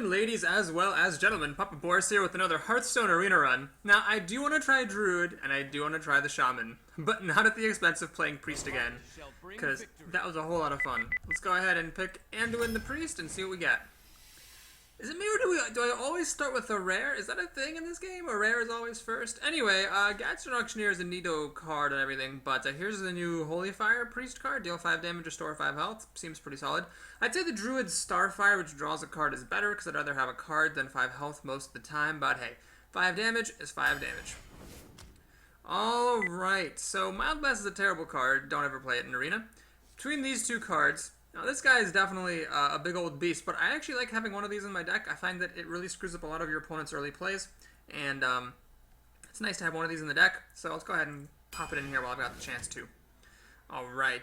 afternoon, ladies as well as gentlemen. Papa Boris here with another Hearthstone Arena run. Now, I do want to try Druid, and I do want to try the Shaman, but not at the expense of playing Priest again, because that was a whole lot of fun. Let's go ahead and pick Anduin the Priest and see what we get. Is it me, or do I always start with a rare? Is that a thing in this game? A rare is always first? Anyway, Gadsden Auctioneer is a neato card and everything, but here's the new Holy Fire Priest card. Deal 5 damage, restore 5 health. Seems pretty solid. I'd say the Druid's Starfire, which draws a card, is better, because I'd rather have a card than 5 health most of the time, but hey, 5 damage is 5 damage. Alright, so Mild Blast is a terrible card. Don't ever play it in Arena. Between these two cards... Now, this guy is definitely a big old beast, but I actually like having one of these in my deck. I find that it really screws up a lot of your opponent's early plays, and it's nice to have one of these in the deck. So let's go ahead and pop it in here while I've got the chance to. All right,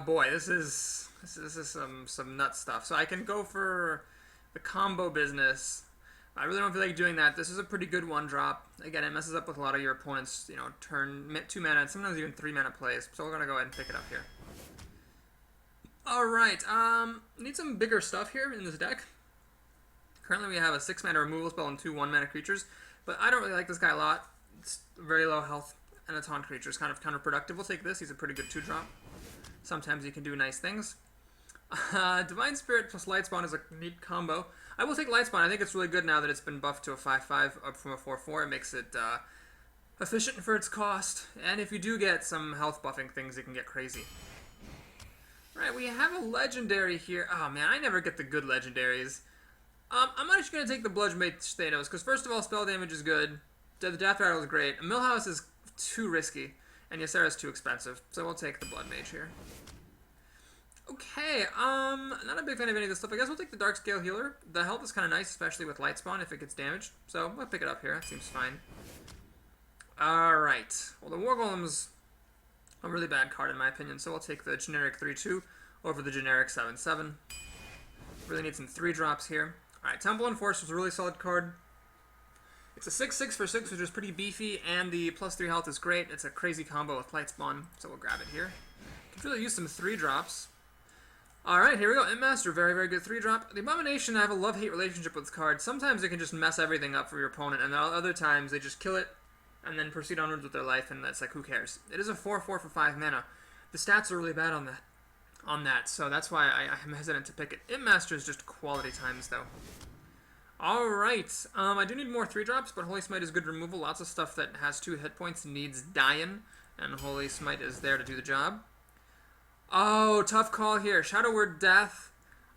boy, this is some nut stuff. So I can go for the combo business. I really don't feel like doing that. This is a pretty good one drop. Again, it messes up with a lot of your opponent's, turn 2 mana and sometimes even 3 mana plays. So we're gonna go ahead and pick it up here. Alright, need some bigger stuff here in this deck. Currently we have a 6 mana removal spell and 2 1-mana creatures, but I don't really like this guy a lot. It's very low health, and a taunt creature is kind of counterproductive. We'll take this, he's a pretty good 2-drop. Sometimes he can do nice things. Divine Spirit plus Lightspawn is a neat combo. I will take Lightspawn. I think it's really good now that it's been buffed to a 5/5 up from a 4/4. It makes it efficient for its cost, and if you do get some health buffing things, it can get crazy. Right, we have a legendary here. Oh man, I never get the good legendaries. I'm actually going to take the Bludgeonmate Thanos, because first of all, spell damage is good. The Death Rattle is great. Millhouse is too risky, and Ysera is too expensive, so we'll take the Blood Mage here. Okay, not a big fan of any of this stuff. I guess we'll take the Darkscale Healer. The health is kind of nice, especially with Lightspawn if it gets damaged, so we'll pick it up here. That seems fine. Alright, well the War Golem's a really bad card in my opinion, so we'll take the generic 3/2 over the generic 7/7. Really need some 3-drops here. Alright, Temple Enforcer is a really solid card. It's a 6/6 for 6, which is pretty beefy, and the +3 health is great. It's a crazy combo with Lightspawn, so we'll grab it here. Could really use some 3-drops. Alright, here we go. Imp Master, very, very good 3-drop. The Abomination, I have a love-hate relationship with this card. Sometimes it can just mess everything up for your opponent, and other times they just kill it, and then proceed onwards with their life, and that's like, who cares? It is a 4/4 for 5 mana. The stats are really bad on that, so that's why I'm hesitant to pick it. Imp Master is just quality times, though. Alright, I do need more 3-drops, but Holy Smite is good removal. Lots of stuff that has 2 hit points needs dying, and Holy Smite is there to do the job. Oh, tough call here. Shadow Word Death,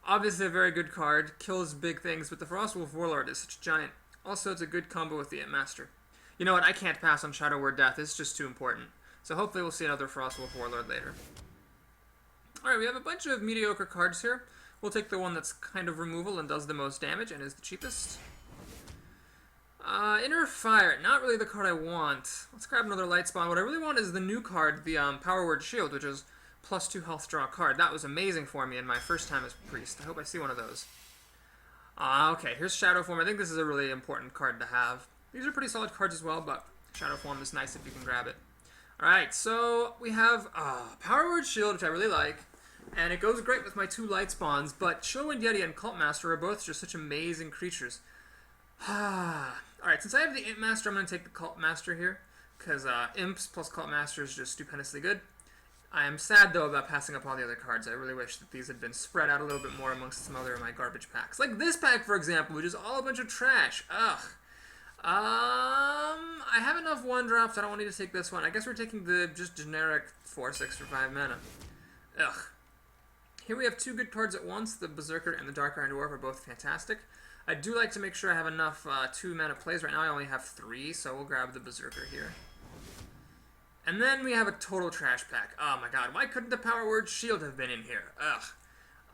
obviously a very good card, kills big things, but the Frostwolf Warlord is such a giant. Also, it's a good combo with the Imp Master. You know what, I can't pass on Shadow Word Death, it's just too important. So hopefully we'll see another Frostwolf Warlord later. Alright, we have a bunch of mediocre cards here. We'll take the one that's kind of removal and does the most damage and is the cheapest. Inner Fire, not really the card I want. Let's grab another Lightspawn. What I really want is the new card, the Power Word Shield, which is +2 health draw card. That was amazing for me in my first time as Priest. I hope I see one of those. Okay, here's Shadow Form. I think this is a really important card to have. These are pretty solid cards as well, but Shadow Form is nice if you can grab it. Alright, so we have Power Word Shield, which I really like, and it goes great with my 2 Lightspawns, but Chillwind Yeti and Cult Master are both just such amazing creatures. Alright, since I have the Imp Master, I'm going to take the Cult Master here, because Imps plus Cult Master is just stupendously good. I am sad, though, about passing up all the other cards. I really wish that these had been spread out a little bit more amongst some other of my garbage packs. Like this pack, for example, which is all a bunch of trash. Ugh. I have enough 1-drops. I don't need to take this one. I guess we're taking the just generic 4/6 for 5 mana. Ugh. Here we have 2 good cards at once. The Berserker and the Dark Iron Dwarf are both fantastic. I do like to make sure I have enough 2-mana plays. Right now I only have 3, so we'll grab the Berserker here. And then we have a total trash pack. Oh my god, why couldn't the Power Word Shield have been in here? Ugh.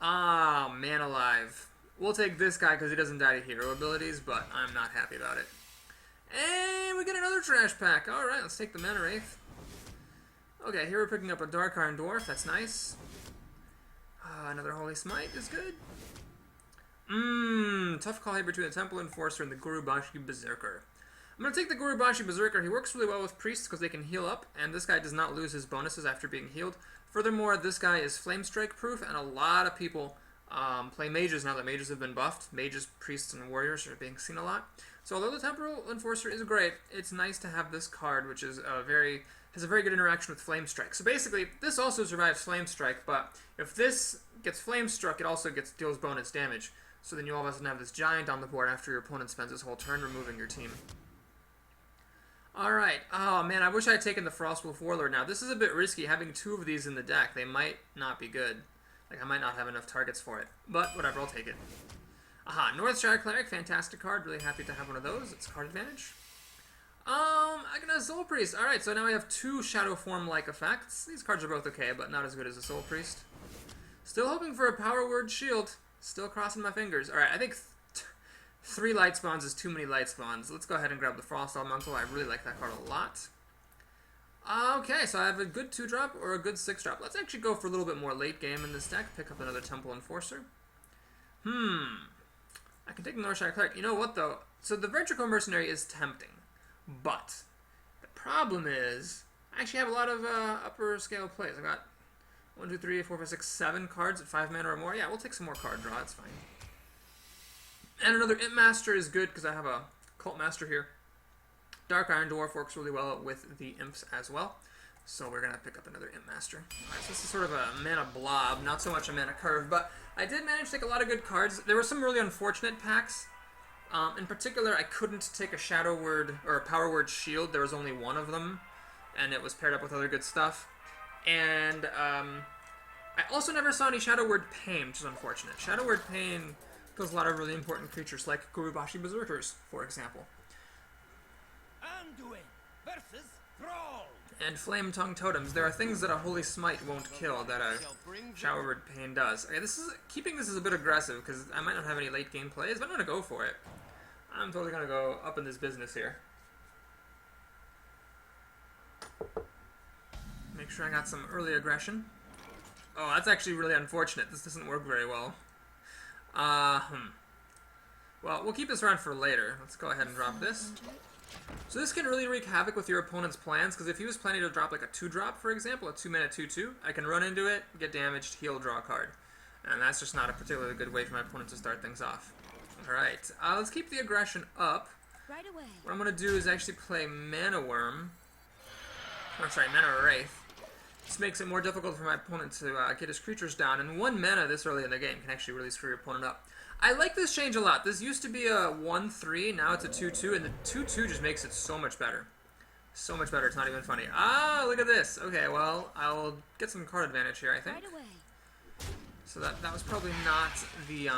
Ah, man alive. We'll take this guy because he doesn't die to hero abilities, but I'm not happy about it. And we get another trash pack. Alright, let's take the Mana Wraith. Okay, here we're picking up a Dark Iron Dwarf. That's nice. Another Holy Smite is good. Tough call here between the Temple Enforcer and the Gurubashi Berserker. I'm going to take the Gurubashi Berserker. He works really well with priests because they can heal up, and this guy does not lose his bonuses after being healed. Furthermore, this guy is Flame Strike proof, and a lot of people Play mages now that mages have been buffed. Mages, priests, and warriors are being seen a lot. So although the Temporal Enforcer is great, it's nice to have this card, which is has a very good interaction with Flame Strike. So basically, this also survives Flame Strike, but if this gets Flame Struck, it also deals bonus damage. So then you all of a sudden have this giant on the board after your opponent spends his whole turn removing your team. Alright, oh man, I wish I had taken the Frostwolf Warlord now. This is a bit risky, having two of these in the deck. They might not be good. Like, I might not have enough targets for it. But, whatever, I'll take it. Aha, Northshire Cleric, fantastic card. Really happy to have one of those. It's card advantage. I got a Soul Priest. Alright, so now we have two Shadow Form-like effects. These cards are both okay, but not as good as a Soul Priest. Still hoping for a Power Word Shield. Still crossing my fingers. Alright, I think 3 Light Spawns is too many Light Spawns. Let's go ahead and grab the Frost Elemental. I really like that card a lot. Okay, so I have a good 2-drop or a good 6-drop. Let's actually go for a little bit more late game in this deck. Pick up another Temple Enforcer. I can take the Northshire Cleric. You know what, though? So the Ventricle Mercenary is tempting. But the problem is, I actually have a lot of upper scale plays. I got 1, 2, 3, 4, 5, 6, 7 cards at 5 mana or more. Yeah, we'll take some more card draw. It's fine. And another Imp Master is good because I have a Cult Master here. Dark Iron Dwarf works really well with the Imps as well. So we're going to pick up another Imp Master. Alright, so this is sort of a mana blob, not so much a mana curve, but I did manage to take a lot of good cards. There were some really unfortunate packs. In particular, I couldn't take a Shadow Word or a Power Word Shield. There was only one of them, and it was paired up with other good stuff. And I also never saw any Shadow Word Pain, which is unfortunate. Shadow Word Pain kills a lot of really important creatures, like Gurubashi Berserkers, for example. Anduin versus Thrall. And Flame Tongue Totems. There are things that a Holy Smite won't kill that a Shadow Word Pain does. Okay, keeping this is a bit aggressive, because I might not have any late game plays, but I'm going to go for it. I'm totally going to go up in this business here. Make sure I got some early aggression. Oh, that's actually really unfortunate. This doesn't work very well. Well, we'll keep this around for later. Let's go ahead and drop this. So this can really wreak havoc with your opponent's plans, because if he was planning to drop like a 2-drop, for example, a 2-mana 2/2, I can run into it, get damaged, heal, draw a card. And that's just not a particularly good way for my opponent to start things off. Alright, let's keep the aggression up. Right away. What I'm going to do is actually play Mana Worm. Or sorry, Mana Wraith. This makes it more difficult for my opponent to get his creatures down, and 1 mana this early in the game can actually really screw your opponent up. I like this change a lot. This used to be a 1/3, now it's a 2/2, and the 2/2 just makes it so much better. So much better, it's not even funny. Ah, look at this. Okay, well, I'll get some card advantage here, I think. Right away. So that was probably not the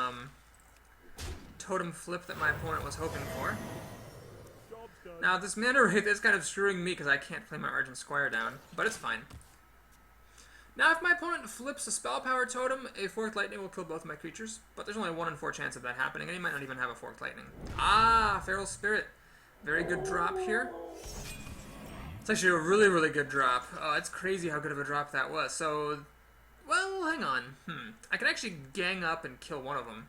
totem flip that my opponent was hoping for. Now, this Mana Wraith is kind of screwing me because I can't play my Argent Squire down, but it's fine. Now, if my opponent flips a Spell Power Totem, a Forked Lightning will kill both my creatures, but there's only a 1 in 4 chance of that happening, and he might not even have a Forked Lightning. Ah, Feral Spirit. Very good drop here. It's actually a really, really good drop. Oh, it's crazy how good of a drop that was. So, well, hang on. I can actually gang up and kill one of them,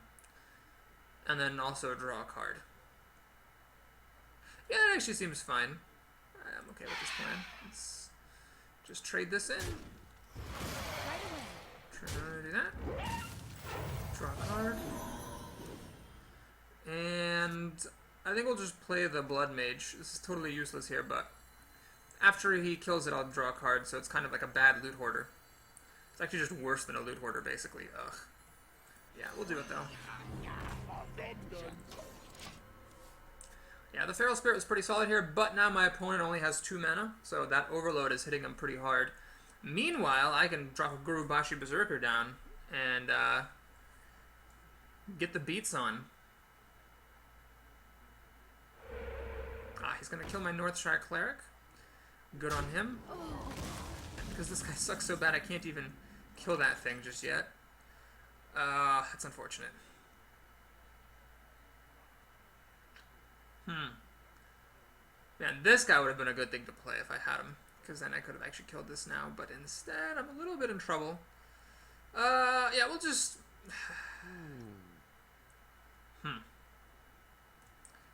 and then also draw a card. Yeah, that actually seems fine. I'm okay with this plan. Let's just trade this in. Try to do that. Draw a card. And I think we'll just play the Blood Mage. This is totally useless here, but after he kills it, I'll draw a card, so it's kind of like a bad Loot Hoarder. It's actually just worse than a Loot Hoarder, basically. Ugh. Yeah, we'll do it, though. Yeah, the Feral Spirit was pretty solid here, but now my opponent only has 2 mana, so that Overload is hitting him pretty hard. Meanwhile, I can drop a Gurubashi Berserker down and get the beats on. Ah, he's going to kill my Northshire Cleric. Good on him. Because this guy sucks so bad I can't even kill that thing just yet. That's unfortunate. Man, this guy would have been a good thing to play if I had him, because then I could have actually killed this now, but instead I'm a little bit in trouble. Yeah, we'll just...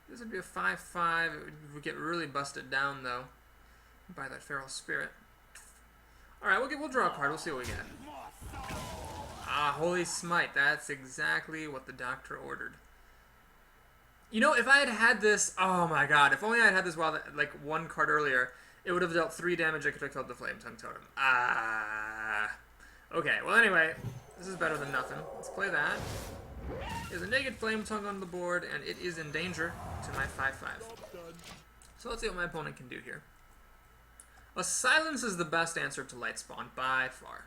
This would be a 5/5. It would get really busted down, though, by that Feral Spirit. Alright, we'll draw a card. We'll see what we get. Ah, Holy Smite. That's exactly what the doctor ordered. You know, if I had had this... Oh my god. If only I had had this while, like, one card earlier, it would have dealt 3 damage. I could have killed the Flame Tongue Totem. Ah. Okay, well, anyway. This is better than nothing. Let's play that. There's a naked Flame Tongue on the board, and it is in danger to my 5/5. So let's see what my opponent can do here. A Silence is the best answer to Light Spawn, by far.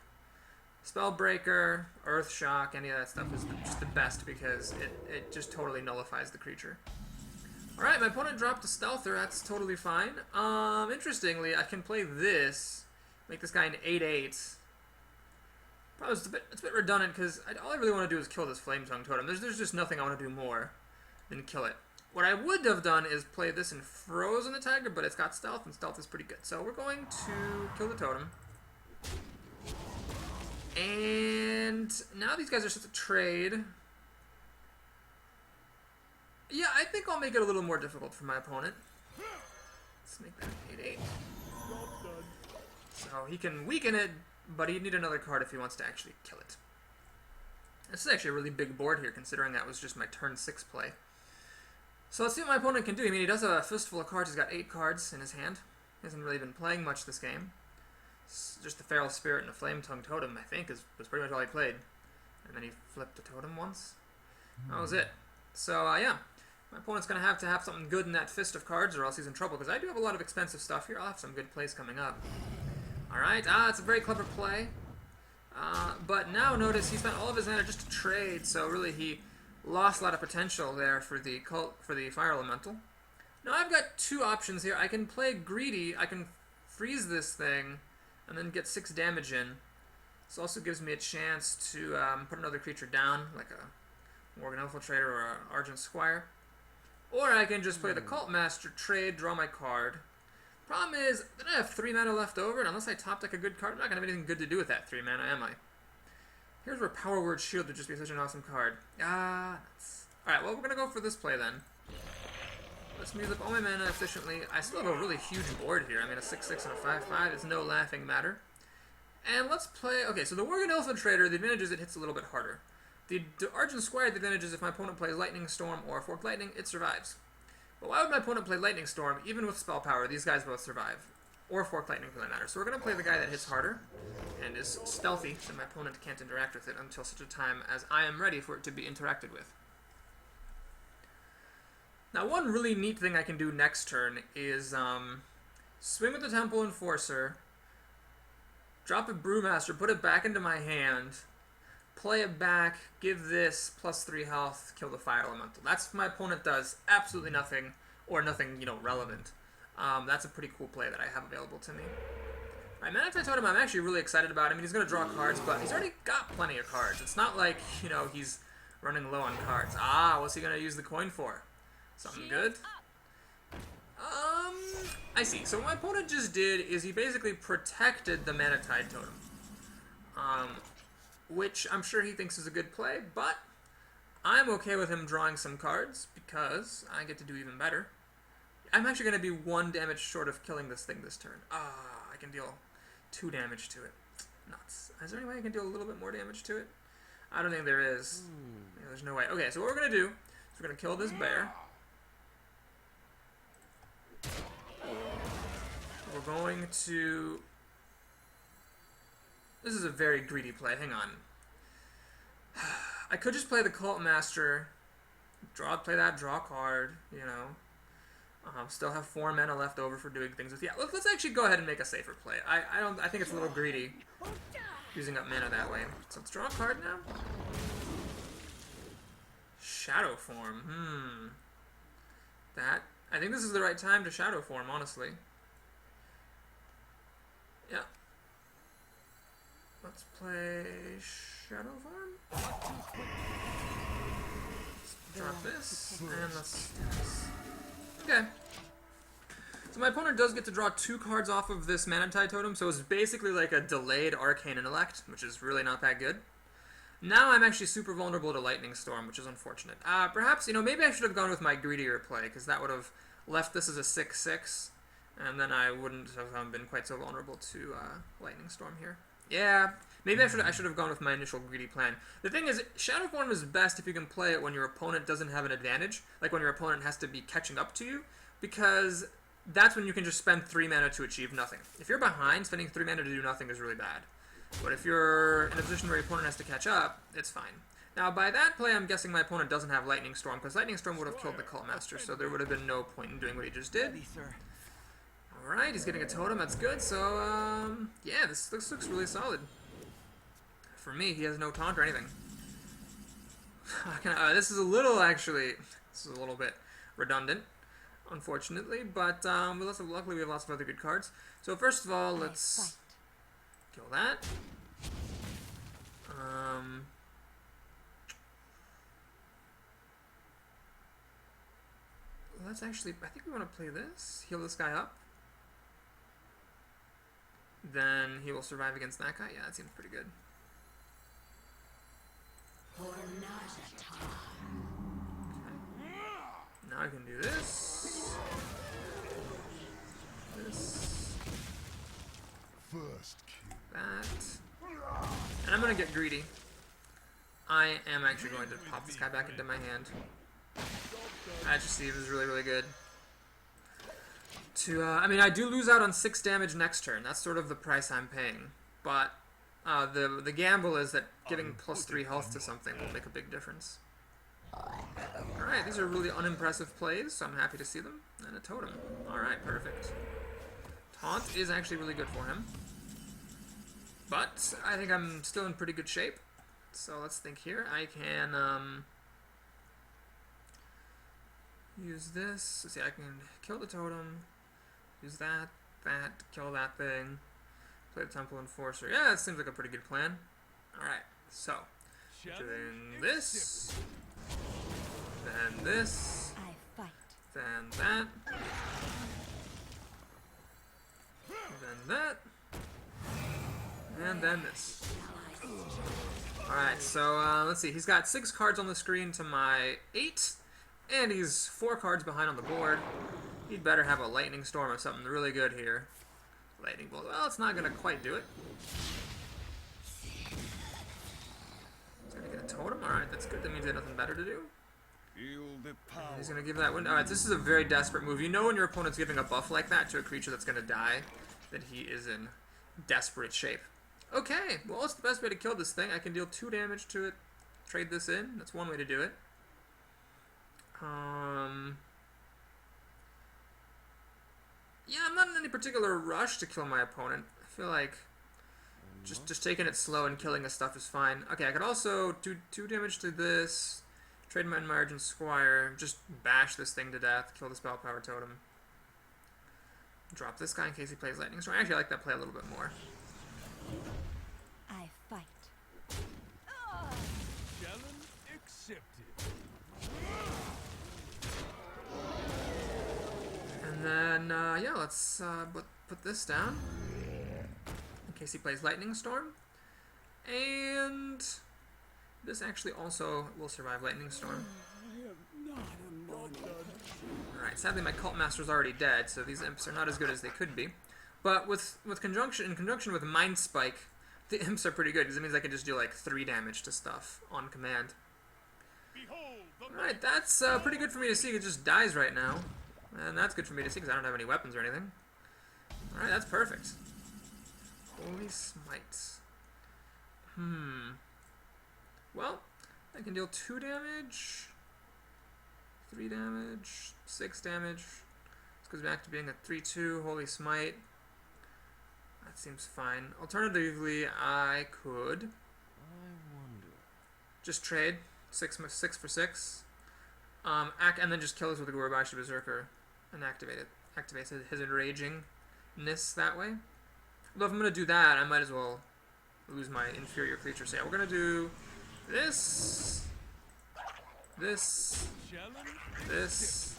Spellbreaker, Earth Shock, any of that stuff is just the best because it just totally nullifies the creature. Alright, my opponent dropped a Stealther, that's totally fine. Interestingly, I can play this, make this guy an 8/8. Probably it's a bit redundant because all I really want to do is kill this Flame Tongue Totem. There's just nothing I want to do more than kill it. What I would have done is play this and Frozen the Tiger, but it's got Stealth, and Stealth is pretty good. So we're going to kill the Totem. And now these guys are set to trade. Yeah, I think I'll make it a little more difficult for my opponent. Let's make that 8/8. So he can weaken it, but he'd need another card if he wants to actually kill it. This is actually a really big board here, considering that was just my turn 6 play. So let's see what my opponent can do. I mean, he does have a fistful of cards. He's got 8 cards in his hand. He hasn't really been playing much this game. Just the Feral Spirit and a Flame Tongue Totem, I think, was pretty much all he played. And then he flipped the Totem once. That was it. So, yeah. My opponent's going to have something good in that fist of cards, or else he's in trouble, because I do have a lot of expensive stuff here. I'll have some good plays coming up. Alright, it's a very clever play. But now notice he spent all of his mana just to trade, so really he lost a lot of potential there for the Fire Elemental. Now I've got 2 options here. I can play Greedy, I can freeze this thing, and then get 6 damage in. This also gives me a chance to put another creature down, like a Morgan Infiltrator or an Argent Squire. Or I can just play the Cult Master, trade, draw my card. Problem is, I don't have 3 mana left over, and unless I top deck a good card, I'm not going to have anything good to do with that 3 mana, am I? Here's where Power Word Shield would just be such an awesome card. Nuts. Alright, well, we're going to go for this play then. Let's use up all my mana efficiently. I still have a really huge board here. I mean, a 6/6 and a 5/5 is no laughing matter. And let's play... Okay, so the Worgen Infiltrator, the advantage is it hits a little bit harder. The Argent Squire, the advantage is if my opponent plays Lightning Storm or Forked Lightning, it survives. But why would my opponent play Lightning Storm? Even with Spell Power, these guys both survive. Or Forked Lightning, for that matter. So we're going to play the guy that hits harder and is stealthy, so my opponent can't interact with it until such a time as I am ready for it to be interacted with. Now, one really neat thing I can do next turn is swing with the Temple Enforcer, drop a Brewmaster, put it back into my hand, play it back, give this +3 health, kill the Fire Elemental. That's what my opponent does. Absolutely nothing, or nothing, relevant. That's a pretty cool play that I have available to me. Alright, Manatee Totem, I'm actually really excited about. I mean, he's going to draw cards, but he's already got plenty of cards. It's not like, he's running low on cards. What's he going to use the coin for? Something good? I see. So what my opponent just did is he basically protected the Manatee Totem. Which I'm sure he thinks is a good play, but I'm okay with him drawing some cards because I get to do even better. I'm actually going to be 1 damage short of killing this thing this turn. I can deal 2 damage to it. Nuts. Is there any way I can deal a little bit more damage to it? I don't think there is. Yeah, there's no way. Okay, so what we're going to do is we're going to kill this bear. We're going to... This is a very greedy play. Hang on. I could just play the Cult Master, play that, draw a card, still have 4 mana left over for doing things with. Yeah, let's actually go ahead and make a safer play. I think it's a little greedy using up mana that way. So let's draw a card now. Shadow Form. I think this is the right time to Shadow Form, honestly. Yeah. Let's play Shadow Form. Let's drop this, and let's do this. Okay. So my opponent does get to draw 2 cards off of this Manatee Totem, so it's basically like a delayed Arcane Intellect, which is really not that good. Now I'm actually super vulnerable to Lightning Storm, which is unfortunate. Perhaps, maybe I should have gone with my greedier play, because that would have left this as a 6/6, and then I wouldn't have been quite so vulnerable to Lightning Storm here. Yeah, maybe I should have gone with my initial greedy plan. The thing is, Shadow Form is best if you can play it when your opponent doesn't have an advantage, like when your opponent has to be catching up to you, because that's when you can just spend 3 mana to achieve nothing. If you're behind, spending 3 mana to do nothing is really bad. But if you're in a position where your opponent has to catch up, it's fine. Now, by that play, I'm guessing my opponent doesn't have Lightning Storm, because Lightning Storm would have killed the Cult Master, so there would have been no point in doing what he just did. Alright, he's getting a totem, that's good, so, yeah, this looks really solid. For me, he has no taunt or anything. This is a little, actually, this is a little bit redundant, unfortunately, but luckily we have lots of other good cards. So first of all, let's kill that. Let's actually, I think we want to play this, heal this guy up. Then he will survive against that guy. Yeah, that seems pretty good. Okay. Now I can do this. This. That. And I'm going to get greedy. I am actually going to pop this guy back into my hand. Steve is really, really good. I mean, I do lose out on 6 damage next turn. That's sort of the price I'm paying. But the gamble is that getting +3 health to something will make a big difference. Alright, these are really unimpressive plays, so I'm happy to see them. And a totem. Alright, perfect. Taunt is actually really good for him. But I think I'm still in pretty good shape. So let's think here. I can use this. Let's see, I can kill the totem. Use that, kill that thing. Play the Temple Enforcer. Yeah, that seems like a pretty good plan. Alright, so. Doing this. Then this. Then that. Then that. And then this. Alright, so let's see. He's got 6 cards on the screen to my 8. And he's 4 cards behind on the board. He'd better have a Lightning Storm or something really good here. Lightning Bolt. Well, it's not going to quite do it. He's going to get a totem. Alright, that's good. That means he had nothing better to do. He's going to give that one. Alright, this is a very desperate move. You know when your opponent's giving a buff like that to a creature that's going to die, that he is in desperate shape. Okay, well, what's the best way to kill this thing? I can deal 2 damage to it. Trade this in. That's one way to do it. Yeah, I'm not in any particular rush to kill my opponent. I feel like just taking it slow and killing his stuff is fine. Okay, I could also do 2 damage to this, trade my Margin Squire, just bash this thing to death, kill the Spell Power Totem. Drop this guy in case he plays Lightning Storm. Actually, I like that play a little bit more. I fight. Challenge accepted. And then, yeah, let's put this down in case he plays Lightning Storm. And this actually also will survive Lightning Storm. Alright, sadly my Cult Master's already dead, so these imps are not as good as they could be. But in conjunction with Mind Spike, the imps are pretty good, because it means I can just do like 3 damage to stuff on command. Alright, that's pretty good for me to see. It just dies right now. And that's good for me to see because I don't have any weapons or anything. Alright, that's perfect. Holy Smites. Well, I can deal 2 damage, 3 damage, 6 damage. This goes back to being a 3-2 Holy Smite. That seems fine. Alternatively, I could just trade 6 for 6. And then just kill us with a Gurubashi Berserker and activate it. Activates his enragingness that way. Although if I'm going to do that, I might as well lose my inferior creature. So yeah, we're going to do this, this, this.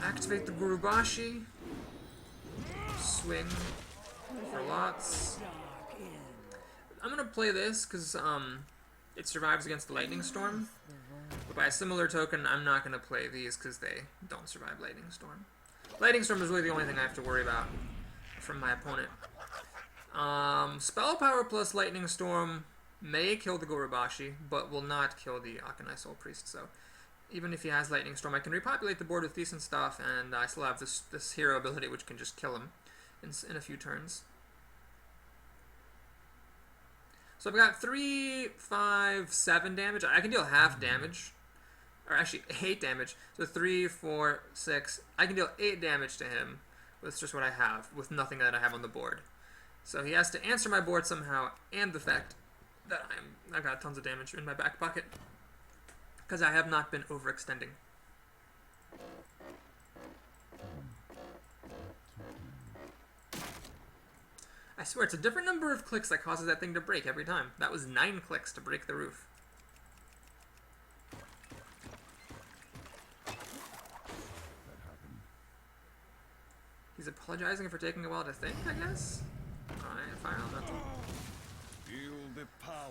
Activate the Gurubashi. Swing for lots. I'm going to play this because it survives against the Lightning Storm. But by a similar token, I'm not going to play these because they don't survive Lightning Storm. Lightning Storm is really the only thing I have to worry about from my opponent. Spell Power plus Lightning Storm may kill the Gorobashi, but will not kill the Akanai Soul Priest, so even if he has Lightning Storm, I can repopulate the board with decent stuff, and I still have this hero ability which can just kill him in a few turns. So I've got 3, 5, 7 damage. I can deal half damage, or actually 8 damage. So 3, 4, 6. I can deal 8 damage to him with just what I have, with nothing that I have on the board. So he has to answer my board somehow, and the fact that I've got tons of damage in my back pocket, because I have not been overextending. I swear, it's a different number of clicks that causes that thing to break every time. That was 9 clicks to break the roof. He's apologizing for taking a while to think, I guess? Alright, fire on that.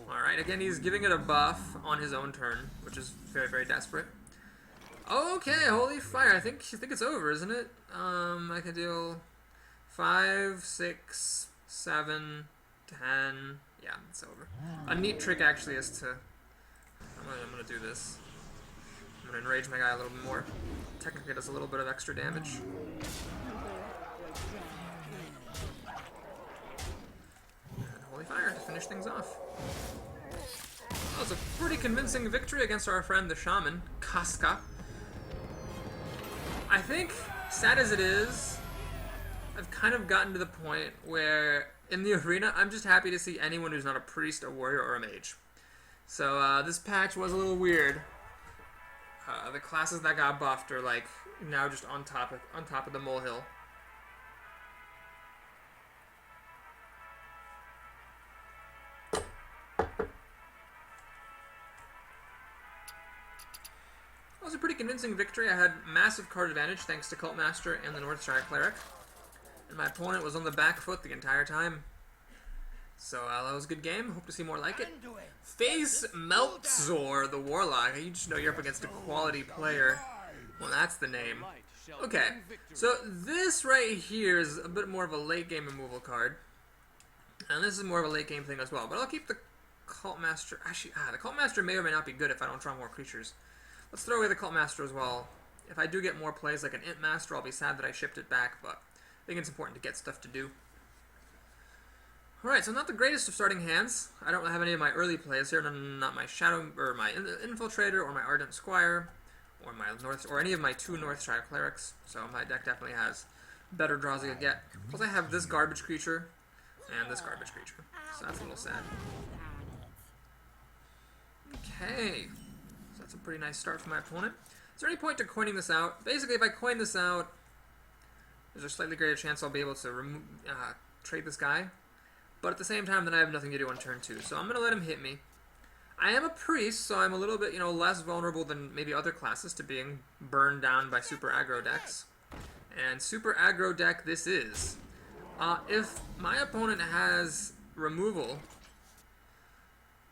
Alright, again, he's giving it a buff on his own turn, which is very, very desperate. Okay, holy fire. I think it's over, isn't it? I can deal 5, 6, 7, 10. Yeah, it's over. A neat trick actually is to... I'm gonna do this. I'm gonna enrage my guy a little bit more. Technically it does a little bit of extra damage. And holy fire to finish things off. That was a pretty convincing victory against our friend the Shaman, Casca. I think, sad as it is, I've kind of gotten to the point where, in the arena, I'm just happy to see anyone who's not a priest, a warrior, or a mage. So, this patch was a little weird. The classes that got buffed are, like, now just on top of the molehill. That was a pretty convincing victory. I had massive card advantage thanks to Cult Master and the Northshire Cleric. And my opponent was on the back foot the entire time. So that was a good game. Hope to see more like it. Face Meltzor, the Warlock. You just know you're up against a quality player. Well, that's the name. Okay, so this right here is a bit more of a late game removal card. And this is more of a late game thing as well. But I'll keep the Cult Master. Actually, the Cult Master may or may not be good if I don't draw more creatures. Let's throw away the Cult Master as well. If I do get more plays like an Imp Master, I'll be sad that I shipped it back, but I think it's important to get stuff to do. Alright, so not the greatest of starting hands. I don't have any of my early plays here, not my Shadow, or my Infiltrator, or my Ardent Squire, or my or any of my 2 Northshire Clerics, so my deck definitely has better draws I could get. Plus I have this garbage creature, and this garbage creature, so that's a little sad. Okay. That's a pretty nice start for my opponent. Is there any point to coining this out? Basically, if I coin this out, there's a slightly greater chance I'll be able to trade this guy. But at the same time, then I have nothing to do on turn 2. So I'm going to let him hit me. I am a priest, so I'm a little bit, less vulnerable than maybe other classes to being burned down by super aggro decks. And super aggro deck this is. If my opponent has removal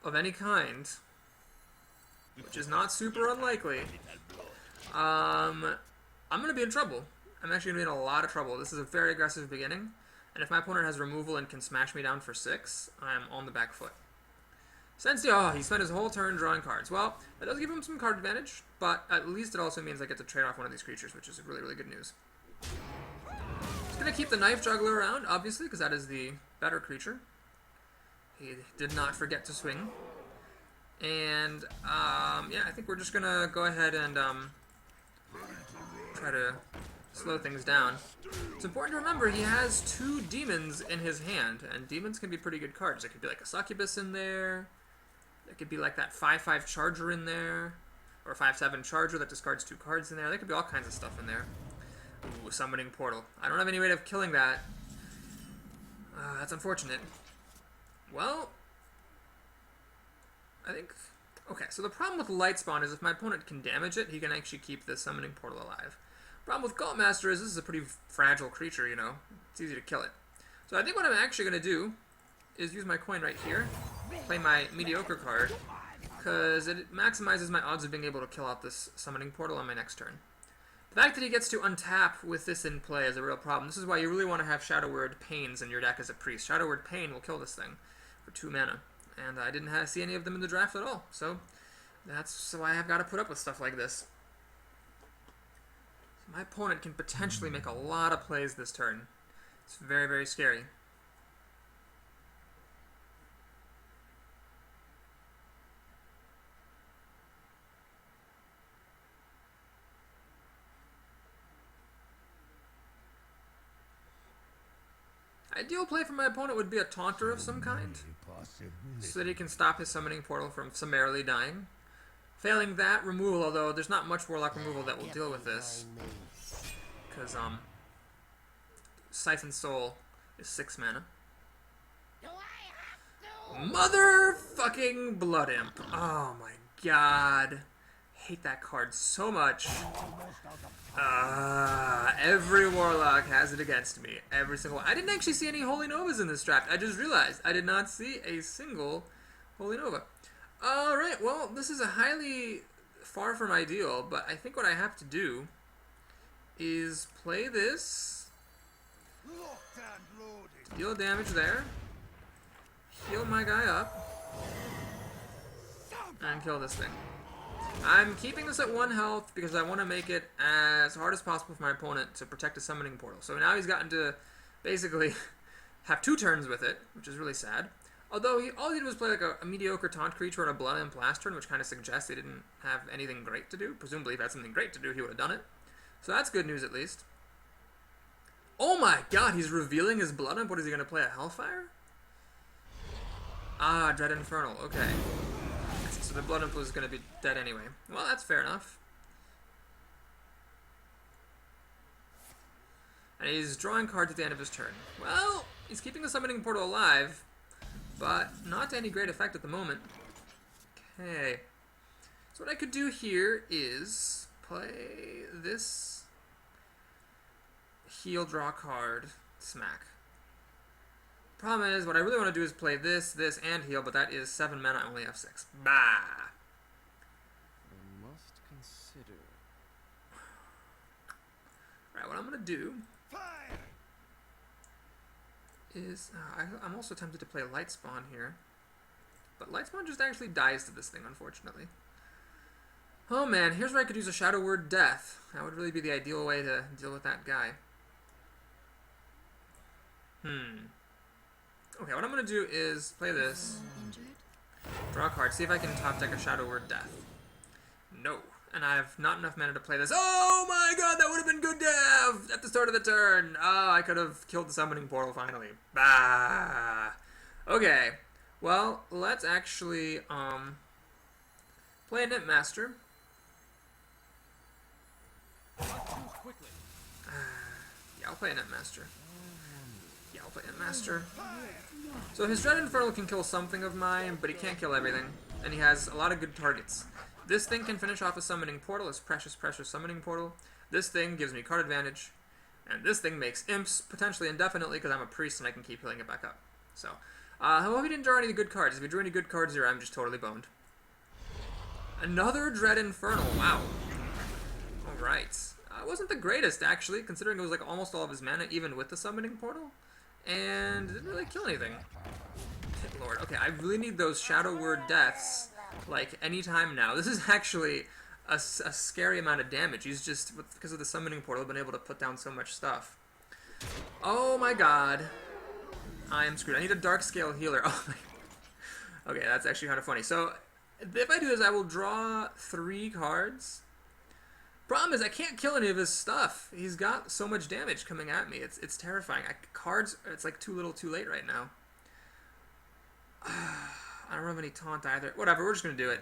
of any kind, which is not super unlikely, I'm going to be in trouble. I'm actually going to be in a lot of trouble. This is a very aggressive beginning, and if my opponent has removal and can smash me down for 6, I'm on the back foot. Since, he spent his whole turn drawing cards. Well, that does give him some card advantage, but at least it also means I get to trade off one of these creatures, which is really, really good news. Just going to keep the Knife Juggler around, obviously, because that is the better creature. He did not forget to swing. And, yeah, I think we're just gonna go ahead and, try to slow things down. It's important to remember he has 2 demons in his hand, and demons can be pretty good cards. There could be like a Succubus in there, there could be like that 5/5 Charger in there, or a 5/7 Charger that discards 2 cards in there. There could be all kinds of stuff in there. Ooh, Summoning Portal. I don't have any way of killing that. That's unfortunate. Well, I think... Okay, so the problem with Lightspawn is if my opponent can damage it, he can actually keep the Summoning Portal alive. Problem with Cult Master is this is a pretty fragile creature, It's easy to kill it. So I think what I'm actually going to do is use my coin right here, play my Mediocre card, because it maximizes my odds of being able to kill out this Summoning Portal on my next turn. The fact that he gets to untap with this in play is a real problem. This is why you really want to have Shadow Word Pains in your deck as a priest. Shadow Word Pain will kill this thing for 2 mana. And I didn't see any of them in the draft at all. So that's why I've got to put up with stuff like this. So my opponent can potentially make a lot of plays this turn. It's very, very scary. Ideal play for my opponent would be a Taunter of some kind, so that he can stop his Summoning Portal from summarily dying. Failing that, removal, although there's not much Warlock removal that will deal with this. Because, Siphon Soul is 6 mana. Motherfucking Blood Imp. Oh my god. Hate that card so much. Every Warlock has it against me. Every single one. I didn't actually see any Holy Novas in this draft. I just realized I did not see a single Holy Nova. Alright, well, this is a highly far from ideal, but I think what I have to do is play this, deal damage there, heal my guy up, and kill this thing. I'm keeping this at 1 health because I want to make it as hard as possible for my opponent to protect a Summoning Portal. So now he's gotten to basically have 2 turns with it, which is really sad. Although all he did was play like a mediocre Taunt creature and a Blood Imp last turn, which kind of suggests he didn't have anything great to do. Presumably if he had something great to do, he would have done it. So that's good news at least. Oh my god, he's revealing his Blood Imp. What is he going to play, a Hellfire? Ah, Dread Infernal, okay. So the Blood Imp was going to be dead anyway. Well, that's fair enough. And he's drawing cards at the end of his turn. Well, he's keeping the Summoning Portal alive, but not to any great effect at the moment. Okay. So what I could do here is play this, heal, draw card, smack. Problem is, what I really want to do is play this, this, and heal, but that is 7 mana, I only have 6. Bah! I must consider. Right, what I'm going to do is, I'm also tempted to play Lightspawn here, but Lightspawn just actually dies to this thing, unfortunately. Oh man, here's where I could use a Shadow Word Death. That would really be the ideal way to deal with that guy. Okay, what I'm going to do is play this, draw a card, see if I can top deck a Shadow Word Death. No. And I have not enough mana to play this. Oh my god, that would have been good to have at the start of the turn. Oh, I could have killed the Summoning Portal finally. Bah. Okay, well, let's actually play a Knitmaster. Yeah, I'll play a Knitmaster. Yeah, I'll play a Knitmaster. So his Dread Infernal can kill something of mine, but he can't kill everything. And he has a lot of good targets. This thing can finish off a Summoning Portal, his precious, precious Summoning Portal. This thing gives me card advantage. And this thing makes imps potentially indefinitely because I'm a priest and I can keep healing it back up. So, I hope he didn't draw any good cards. If he drew any good cards here, I'm just totally boned. Another Dread Infernal, wow. Alright. It wasn't the greatest, actually, considering it was like almost all of his mana, even with the Summoning Portal. And it didn't really kill anything. Good lord. Okay, I really need those Shadow Word Deaths, like, anytime now. This is actually a scary amount of damage. He's just, because of the Summoning Portal, been able to put down so much stuff. Oh my god. I am screwed. I need a Dark Scale Healer. Oh my. Okay, that's actually kind of funny. So, if I do this, I will draw 3 cards. Problem is, I can't kill any of his stuff. He's got so much damage coming at me. It's terrifying. Cards, it's like too little too late right now. I don't have any taunt either. Whatever, we're just going to do it.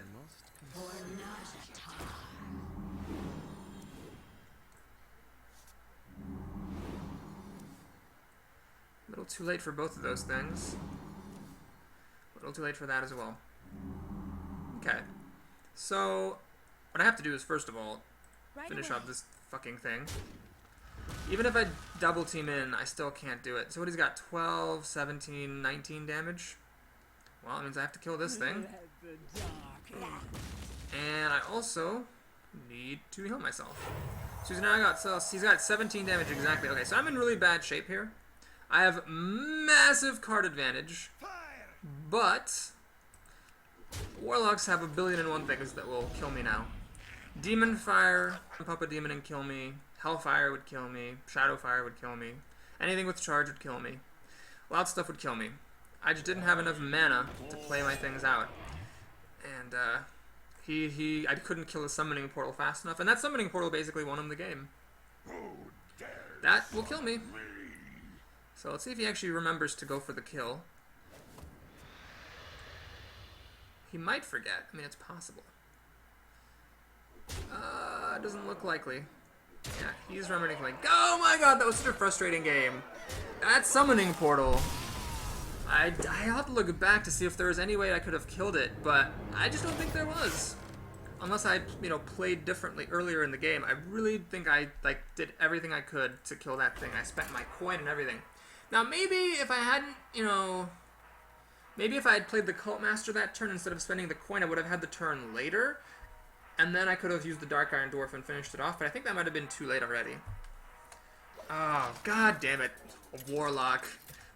A little too late for both of those things. A little too late for that as well. Okay. So, what I have to do is, first of all, finish off this fucking thing. Even if I double team in, I still can't do it. So what he's got, 12, 17, 19 damage? Well, it means I have to kill this thing. And I also need to heal myself. So he's got 17 damage exactly. Okay, so I'm in really bad shape here. I have massive card advantage, but Warlocks have 1,000,000,001 things that will kill me now. Demon Fire, pop a demon and kill me. Hellfire would kill me. Shadow Fire would kill me. Anything with charge would kill me. Loud stuff would kill me. I just didn't have enough mana to play my things out. And I couldn't kill his summoning portal fast enough, and that summoning portal basically won him the game. That will kill me. So let's see if he actually remembers to go for the kill. He might forget. I mean, it's possible. Doesn't look likely. Yeah, he's remembering like, oh my god, that was such a frustrating game. That summoning portal. I have to look back to see if there was any way I could have killed it, but I just don't think there was. Unless I, played differently earlier in the game. I really think I, did everything I could to kill that thing. I spent my coin and everything. Now, maybe if I hadn't, maybe if I had played the Cult Master that turn instead of spending the coin, I would have had the turn later, and then I could have used the Dark Iron Dwarf and finished it off, but I think that might have been too late already. Oh, god damn it. A Warlock.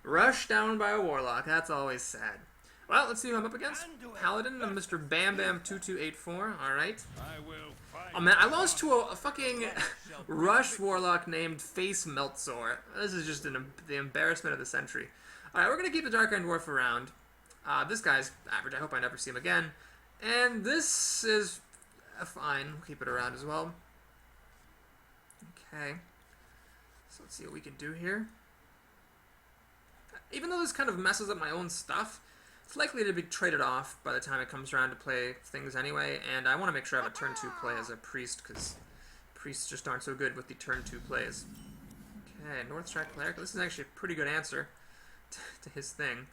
Rushed down by a Warlock. That's always sad. Well, let's see who I'm up against. Paladin and Mr. Bam Bam 2284. Alright. Oh man, I lost to a fucking Rush Warlock named Face Meltzor. This is just the embarrassment of the century. Alright, we're going to keep the Dark Iron Dwarf around. This guy's average. I hope I never see him again. And this is fine. We'll keep it around as well. Okay. So let's see what we can do here. Even though this kind of messes up my own stuff, it's likely to be traded off by the time it comes around to play things anyway, and I want to make sure I have a turn 2 play as a priest, because priests just aren't so good with the turn 2 plays. Okay, North Track Cleric. This is actually a pretty good answer to his thing.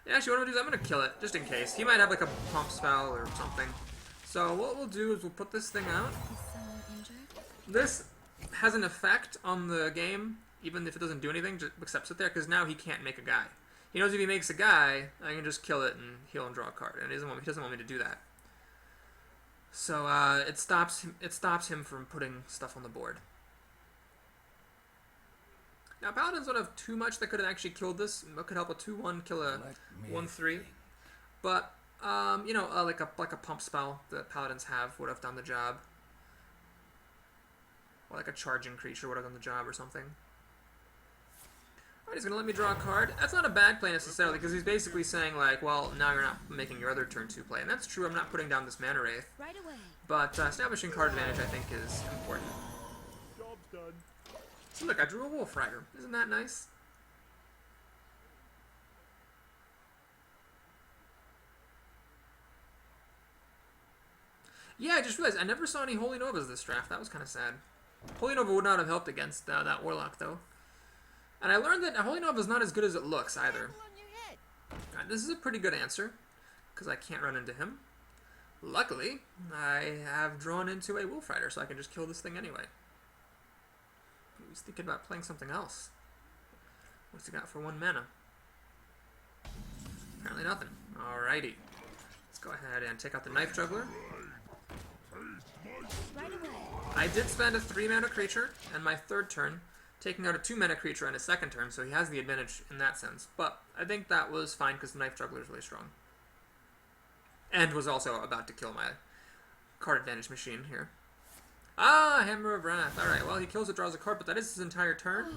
Yeah, actually, what I'm going to do is I'm going to kill it, just in case. He might have like a pump spell or something. So what we'll do is we'll put this thing out. This has an effect on the game, even if it doesn't do anything, just except sit there, because now he can't make a guy. He knows if he makes a guy, I can just kill it and heal and draw a card, and he doesn't want me to do that. So it stops him from putting stuff on the board. Now Paladins don't have too much that could have actually killed this. It could help a 2-1 kill a 1-3, but like a pump spell that Paladins have would have done the job, or like a charging creature would have done the job or something. Alright, he's going to let me draw a card. That's not a bad play necessarily, because he's basically saying, like, well, now you're not making your other turn 2 play. And that's true, I'm not putting down this Mana Wraith. Right away. But establishing card advantage, I think, is important. Job's done. So look, I drew a Wolf Rider. Isn't that nice? Yeah, I just realized I never saw any Holy Novas this draft. That was kind of sad. Holy Nova would not have helped against that Warlock, though. And I learned that Holy Nova is not as good as it looks, either. Right, this is a pretty good answer, because I can't run into him. Luckily, I have drawn into a Wolf Rider, so I can just kill this thing anyway. He was thinking about playing something else. What's he got for 1 mana? Apparently nothing. Alrighty. Let's go ahead and take out the Knife Juggler. I did spend a 3-mana creature on my 3rd turn, taking out a 2-mana creature on his 2nd turn, so he has the advantage in that sense. But I think that was fine because the Knife Juggler is really strong. And was also about to kill my card advantage machine here. Ah, Hammer of Wrath. Alright, well, he kills it, draws a card, but that is his entire turn.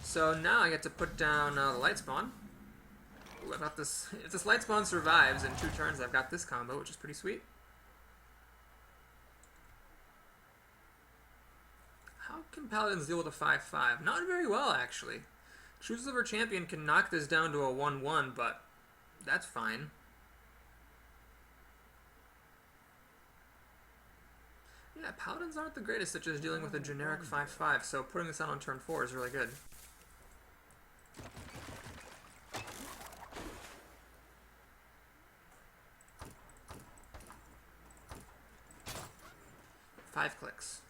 So now I get to put down the Light Spawn. Ooh, I've got this. If this Light Spawn survives in 2 turns, I've got this combo, which is pretty sweet. How can Paladins deal with a 5-5? Not very well, actually. Choose Liver Champion can knock this down to a 1-1, but that's fine. Yeah, Paladins aren't the greatest at just dealing with a generic 5-5, so putting this out on turn 4 is really good. Five clicks.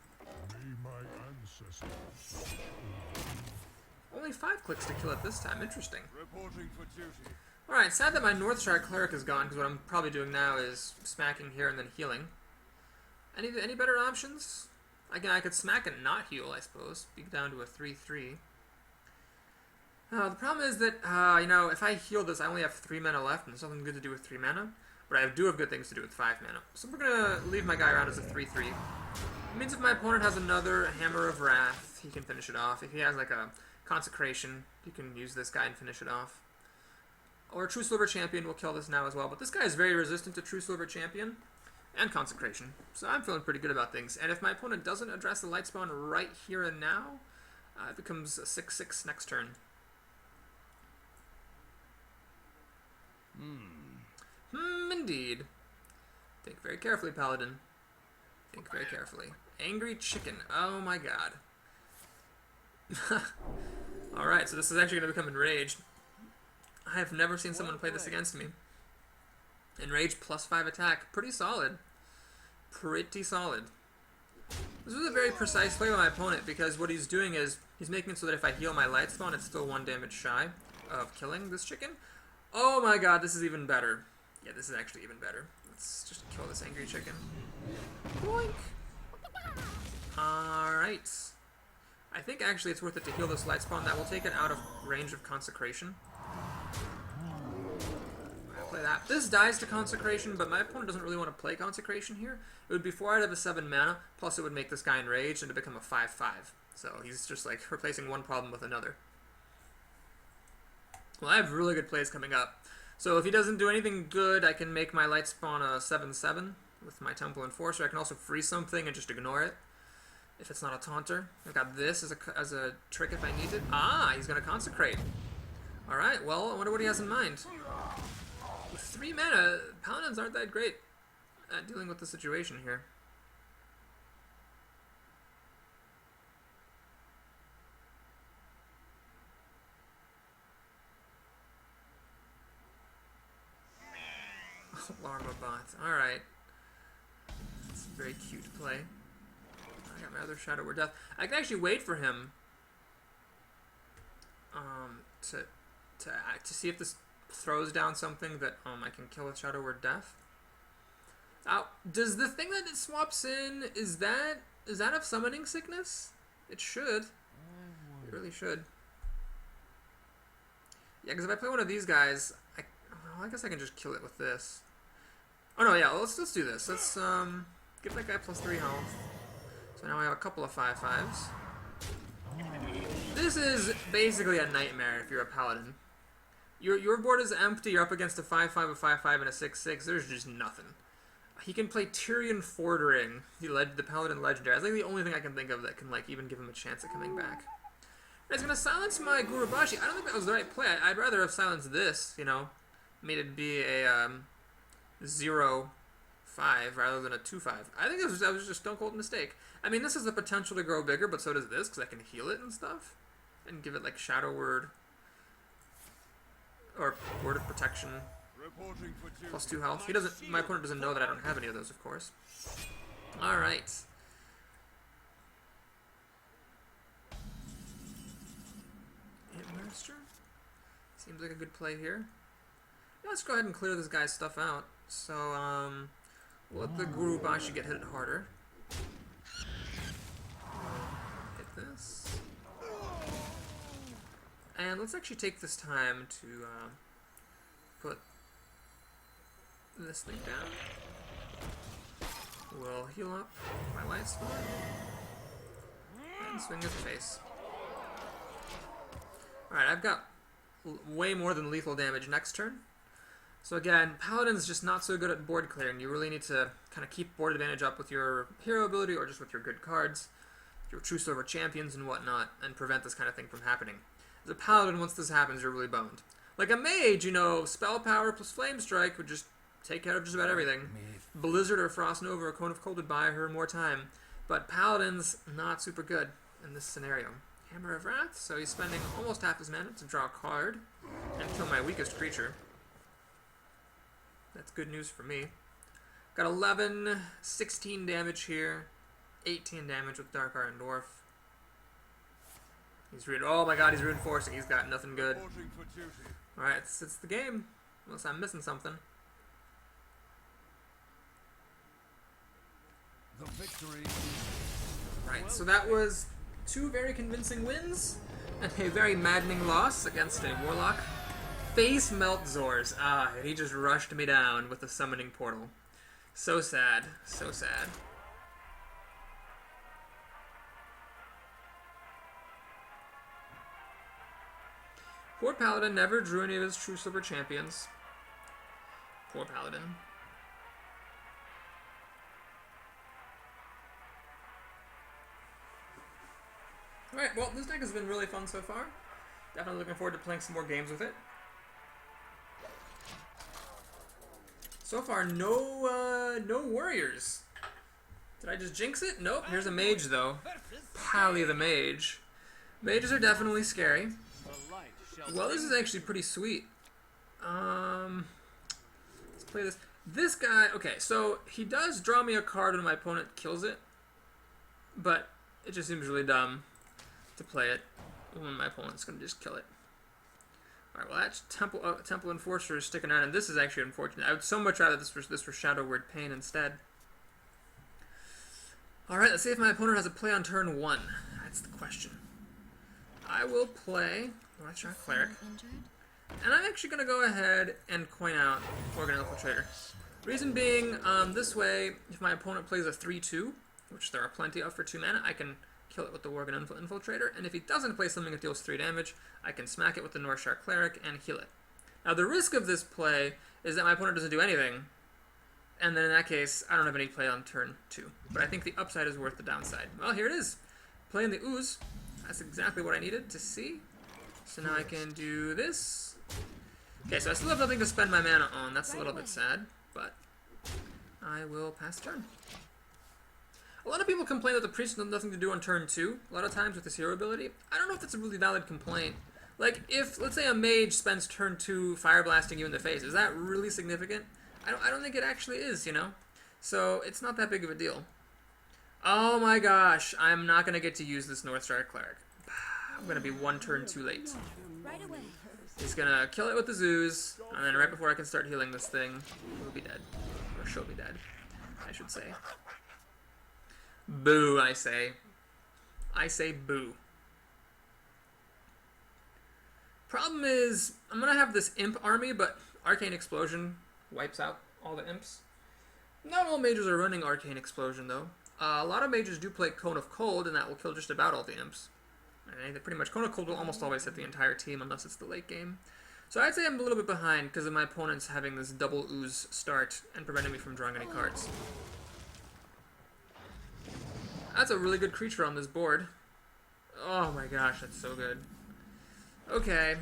Only 5 clicks to kill it this time. Interesting. Alright, sad that my Northshire Cleric is gone, because what I'm probably doing now is smacking here and then healing. Any better options? Again, I could smack and not heal, I suppose. Be down to a 3-3. The problem is that, you know, if I heal this, I only have 3 mana left, and there's nothing good to do with 3 mana. But I do have good things to do with 5 mana. So we're gonna leave my guy around as a 3-3. It means if my opponent has another Hammer of Wrath, he can finish it off. If he has, like, a Consecration, you can use this guy and finish it off. Or True Silver Champion will kill this now as well. But this guy is very resistant to True Silver Champion and Consecration. So I'm feeling pretty good about things. And if my opponent doesn't address the light spawn right here and now, it becomes a 6-6 next turn. Indeed. Think very carefully, Paladin. Think very carefully. Angry Chicken. Oh my god. Alright, so this is actually going to become Enraged. I have never seen someone play this against me. Enraged plus 5 attack. Pretty solid. Pretty solid. This was a very precise play by my opponent because what he's doing is he's making it so that if I heal my light spawn, it's still 1 damage shy of killing this chicken. Oh my god, this is even better. Yeah, this is actually even better. Let's just kill this angry chicken. Boink! Alright. I think actually it's worth it to heal this light spawn. That will take it out of range of Consecration. I'll play that. This dies to Consecration, but my opponent doesn't really want to play Consecration here. It would be 4 out of a 7 mana, plus it would make this guy enraged and to become a 5-5. So he's just like replacing one problem with another. Well, I have really good plays coming up. So if he doesn't do anything good, I can make my light spawn a 7-7 with my Temple Enforcer. I can also freeze something and just ignore it if it's not a taunter. I've got this as a trick if I need it. Ah, he's going to Consecrate. Alright, well, I wonder what he has in mind. With 3 mana, Paladins aren't that great at dealing with the situation here. Larva bot. Alright. That's a very cute play. I got my other Shadow Word Death. I can actually wait for him to see if this throws down something that I can kill with Shadow Word Death. Now, does the thing that it swaps in, is that of Summoning Sickness? It should. It really should. Yeah, because if I play one of these guys, I guess I can just kill it with this. Oh no, yeah, let's do this. Let's give that guy plus 3 health. So now I have a couple of 5/5s. This is basically a nightmare if you're a Paladin. Your board is empty, you're up against a 5/5, a 5/5, and a 6/6, there's just nothing. He can play Tyrion Fordring, the Paladin Legendary. That's like the only thing I can think of that can like even give him a chance at coming back. He's gonna silence my Gurubashi. I don't think that was the right play. I'd rather have silenced this, you know. Made it be a 0-5 rather than a 2-5. I think that was just a stone cold mistake. I mean, this has the potential to grow bigger, but so does this, because I can heal it and stuff. And give it, like, Shadow Word. Or Word of Protection. Plus 2 health. My opponent doesn't know that I don't have any of those, of course. Alright. Hitmaster? Seems like a good play here. Yeah, let's go ahead and clear this guy's stuff out. So, we'll let the Gurubashi get hit harder. Hit this. And let's actually take this time to put this thing down. We'll heal up my light spawn. And swing his face. Alright, I've got way more than lethal damage next turn. So again, Paladin's just not so good at board clearing. You really need to kind of keep board advantage up with your hero ability or just with your good cards, your True Silver Champions and whatnot, and prevent this kind of thing from happening. As a Paladin, once this happens, you're really boned. Like a Mage, you know, Spell Power plus Flame Strike would just take care of just about everything. Blizzard or Frost Nova or Cone of Cold would buy her more time. But Paladin's not super good in this scenario. Hammer of Wrath, so he's spending almost half his mana to draw a card and kill my weakest creature. That's good news for me. Got 11, 16 damage here, 18 damage with Dark Iron Dwarf. He's oh my god, he's reinforcing. He's got nothing good. Alright, it's the game. Unless I'm missing something. The victory. Right, so that was 2 very convincing wins and a very maddening loss against a Warlock. Face Melt Zors. Ah, he just rushed me down with the summoning portal. So sad, so sad. Poor Paladin never drew any of his true silver champions. Poor Paladin. Alright, well, this deck has been really fun so far. Definitely looking forward to playing some more games with it. So far, no warriors. Did I just jinx it? Nope, here's a mage, though. Pally the mage. Mages are definitely scary. Well, this is actually pretty sweet. Let's play this. This guy, okay, so he does draw me a card when my opponent kills it, but it just seems really dumb to play it when my opponent's going to just kill it. Alright, well that's Temple Enforcer is sticking out, and this is actually unfortunate. I would so much rather this were Shadow Word Pain instead. Alright, let's see if my opponent has a play on turn 1. That's the question. I will play Northshire Cleric, and I'm actually going to go ahead and coin out Organ Infiltrator. Reason being, this way, if my opponent plays a 3-2, which there are plenty of for 2 mana, I can kill it with the Worgen Infiltrator, and if he doesn't play something that deals 3 damage, I can smack it with the Northshire Cleric and heal it. Now, the risk of this play is that my opponent doesn't do anything, and then in that case, I don't have any play on turn 2. But I think the upside is worth the downside. Well, here it is. Playing the Ooze. That's exactly what I needed to see. So now I can do this. Okay, so I still have nothing to spend my mana on. That's a little bit sad, but I will pass the turn. A lot of people complain that the priest has nothing to do on turn 2, a lot of times with his hero ability. I don't know if that's a really valid complaint. Like, if, let's say a mage spends turn 2 fire blasting you in the face, is that really significant? I don't think it actually is, you know? So, it's not that big of a deal. Oh my gosh, I'm not going to get to use this Northshire Cleric. I'm going to be 1 turn too late. Right away. He's going to kill it with the Zoos, and then right before I can start healing this thing, he'll be dead. Or she'll be dead, I should say. Boo, I say. I say boo. Problem is, I'm going to have this imp army, but Arcane Explosion wipes out all the imps. Not all mages are running Arcane Explosion, though. A lot of mages do play Cone of Cold, and that will kill just about all the imps. And pretty much, Cone of Cold will almost always hit the entire team, unless it's the late game. So I'd say I'm a little bit behind, because of my opponent's having this double Ooze start, and preventing me from drawing any cards. That's a really good creature on this board. Oh my gosh, that's so good. Okay,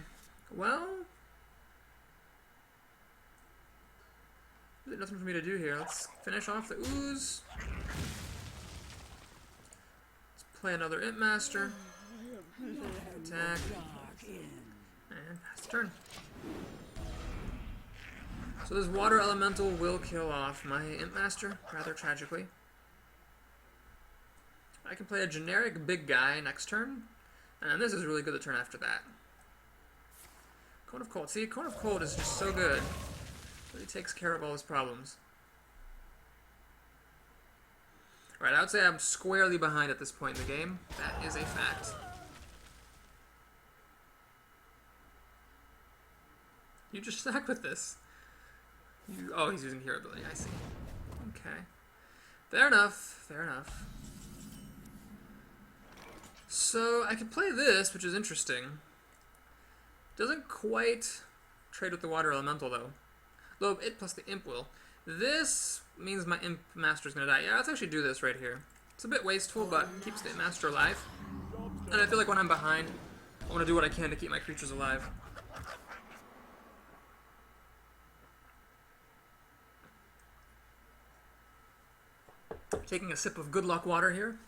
well, there's nothing for me to do here. Let's finish off the Ooze. Let's play another Imp Master. Attack. And pass the turn. So this Water Elemental will kill off my Imp Master, rather tragically. I can play a generic big guy next turn, and this is really good the turn after that. Cone of Cold. See, Cone of Cold is just so good. Really takes care of all his problems. Right, I would say I'm squarely behind at this point in the game. That is a fact. You just sack with this. Oh, he's using hero ability, I see. Okay. Fair enough, fair enough. So, I could play this, which is interesting. Doesn't quite trade with the Water Elemental, though. Though it plus the Imp will. This means my Imp Master's gonna die. Yeah, let's actually do this right here. It's a bit wasteful, but keeps the Imp Master alive. And I feel like when I'm behind, I want to do what I can to keep my creatures alive. Taking a sip of good luck water here.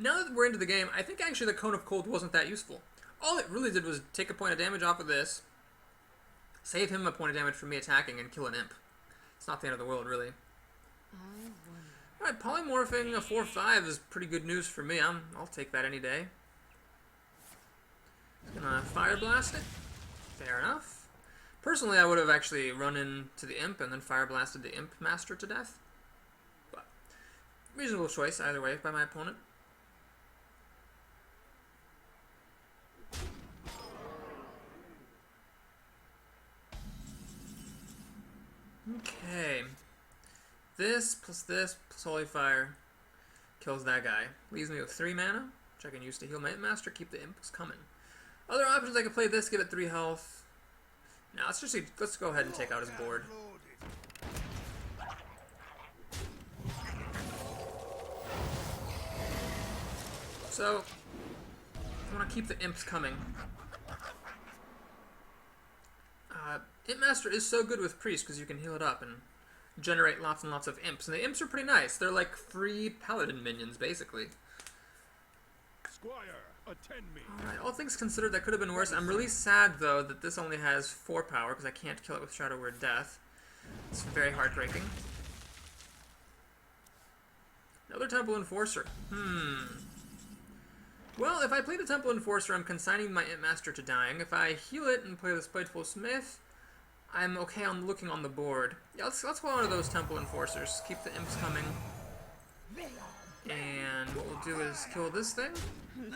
Now that we're into the game, I think actually the Cone of Cold wasn't that useful. All it really did was take a point of damage off of this, save him a point of damage from me attacking, and kill an imp. It's not the end of the world, really. Alright, polymorphing a 4-5 is pretty good news for me. I'll take that any day. Just gonna Fire Blast it. Fair enough. Personally, I would have actually run into the imp and then Fire Blasted the Imp Master to death. But reasonable choice either way by my opponent. this plus Holy Fire kills that guy. Leaves me with 3 mana, which I can use to heal my Imp Master, keep the imps coming. Other options, I could play this, give it 3 health. Now let's go ahead and take out his board. So I want to keep the imps coming. Imp Master is so good with Priest because you can heal it up and generate lots and lots of imps. And the imps are pretty nice. They're like free paladin minions, basically. Squire, attend me. Alright, all things considered, that could have been worse. I'm really sad, though, that this only has 4 power because I can't kill it with Shadow Word Death. It's very heartbreaking. Another Temple Enforcer. Well, if I play the Temple Enforcer, I'm consigning my Imp Master to dying. If I heal it and play the Spiteful Smith, I'm okay on looking on the board. Yeah, let's go on to those Temple Enforcers. Keep the imps coming. And what we'll do is kill this thing. And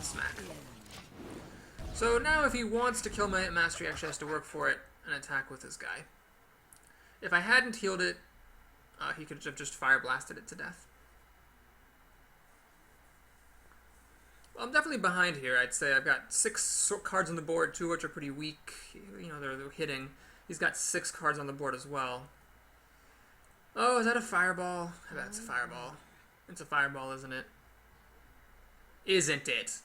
smack. So now if he wants to kill my Imp Master, he actually has to work for it and attack with his guy. If I hadn't healed it, he could have just fire blasted it to death. Well, I'm definitely behind here. I'd say I've got 6 cards on the board, 2 of which are pretty weak. You know, they're hitting. He's got 6 cards on the board as well. Oh, is that a fireball? I bet it's a fireball. It's a fireball, isn't it? Isn't it?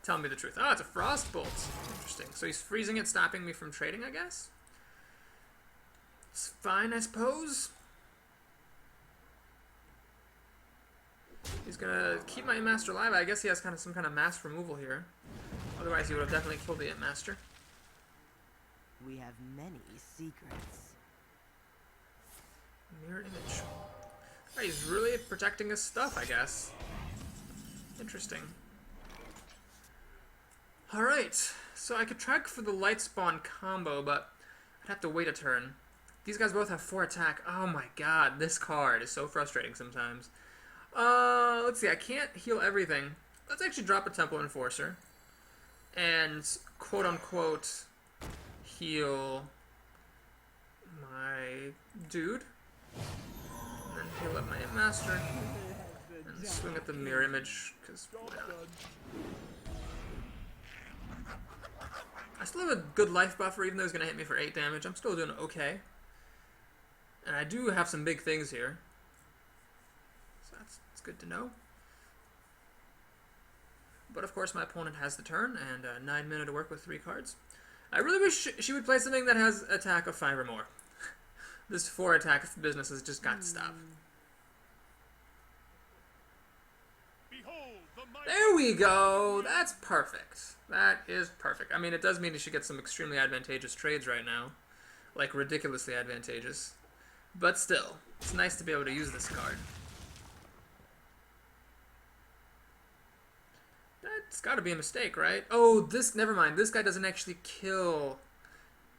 Tell me the truth. Oh, it's a frostbolt. Interesting. So he's freezing it, stopping me from trading, I guess? It's fine, I suppose. He's gonna keep my Imp Master alive. I guess he has some kind of mass removal here. Otherwise, he would have definitely killed the Imp Master. We have many secrets. Mirror image. Oh, he's really protecting his stuff, I guess. Interesting. Alright, so I could track for the light spawn combo, but I'd have to wait a turn. These guys both have 4 attack. Oh my god, this card is so frustrating sometimes. Let's see, I can't heal everything. Let's actually drop a Temple Enforcer. And, quote-unquote, heal my dude. And then heal up my Imp Master. And swing at the mirror image, because why not? I still have a good life buffer, even though he's going to hit me for 8 damage. I'm still doing okay. And I do have some big things here. So that's good to know. But of course my opponent has the turn, and 9 mana to work with 3 cards. I really wish she would play something that has attack of 5 or more. This 4 attack business has just got to stop. Behold the might. There we go! That's perfect. That is perfect. I mean, it does mean she gets some extremely advantageous trades right now. Like, ridiculously advantageous. But still, it's nice to be able to use this card. That's gotta be a mistake, right? Oh, never mind. This guy doesn't actually kill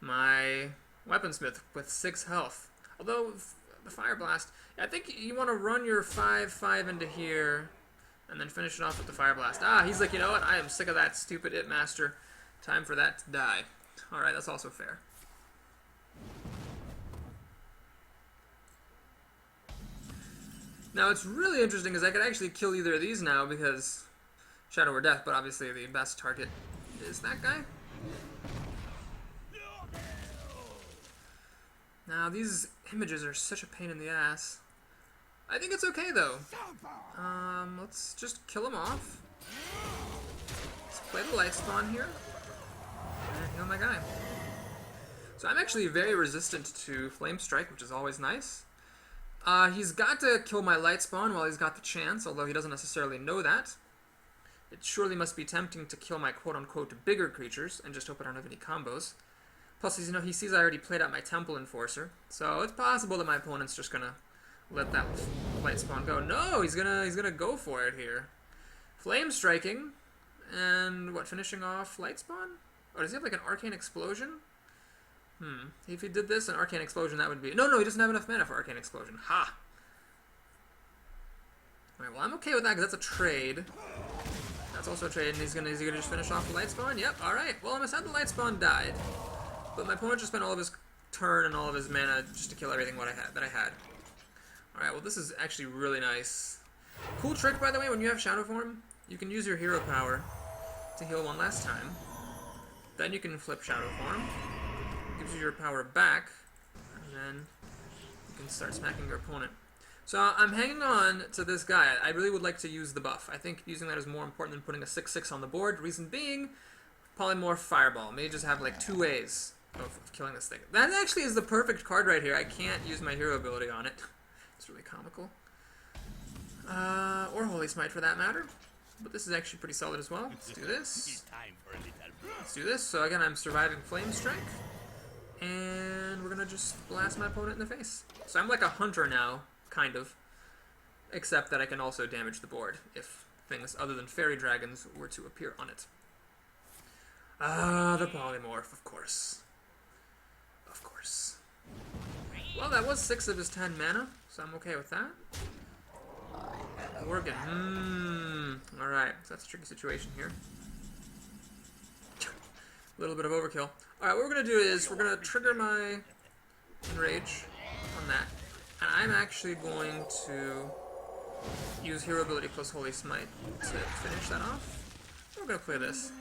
my Weaponsmith with 6 health. Although, the Fire Blast, I think you want to run your 5/5 into here, and then finish it off with the Fire Blast. Ah, he's like, you know what? I am sick of that stupid Imp Master. Time for that to die. Alright, that's also fair. Now, what's really interesting is I could actually kill either of these now because Shadow or Death, but obviously the best target is that guy. Now, these images are such a pain in the ass. I think it's okay, though. Let's just kill him off. Let's play the light spawn here. And heal my guy. So I'm actually very resistant to Flame Strike, which is always nice. He's got to kill my light spawn while he's got the chance, although he doesn't necessarily know that. It surely must be tempting to kill my quote-unquote bigger creatures and just hope I don't have any combos. Plus, you know, he sees I already played out my Temple Enforcer, so it's possible that my opponent's just gonna let that light spawn go. No, he's gonna go for it here. Flame Striking, and what, finishing off light spawn? Oh, does he have like an Arcane Explosion? If he did this, an Arcane Explosion, that would be... No, he doesn't have enough mana for Arcane Explosion. Ha! Alright, well, I'm okay with that, because that's a trade. That's also a trade, and is he gonna just finish off the light spawn? Yep, alright. Well, I'm sad the light spawn died. But my opponent just spent all of his turn and all of his mana just to kill everything that I had. Alright, well this is actually really nice. Cool trick, by the way, when you have Shadow Form, you can use your hero power to heal one last time. Then you can flip Shadow Form. Gives you your power back. And then you can start smacking your opponent. So I'm hanging on to this guy. I really would like to use the buff. I think using that is more important than putting a 6/6 on the board. Reason being, Polymorph Fireball. May just have like 2 ways of killing this thing. That actually is the perfect card right here. I can't use my hero ability on it. It's really comical. Or Holy Smite for that matter. But this is actually pretty solid as well. Let's do this. Let's do this. So again, I'm surviving Flame Strike. And we're gonna just blast my opponent in the face. So I'm like a hunter now, kind of. Except that I can also damage the board if things other than fairy dragons were to appear on it. The polymorph, of course. Of course. Well, that was 6 of his 10 mana, so I'm okay with that. Working. Alright, so that's a tricky situation here. A little bit of overkill. Alright, what we're going to do is we're going to trigger my Enrage on that. And I'm actually going to use Hero Ability plus Holy Smite to finish that off. We're going to play this.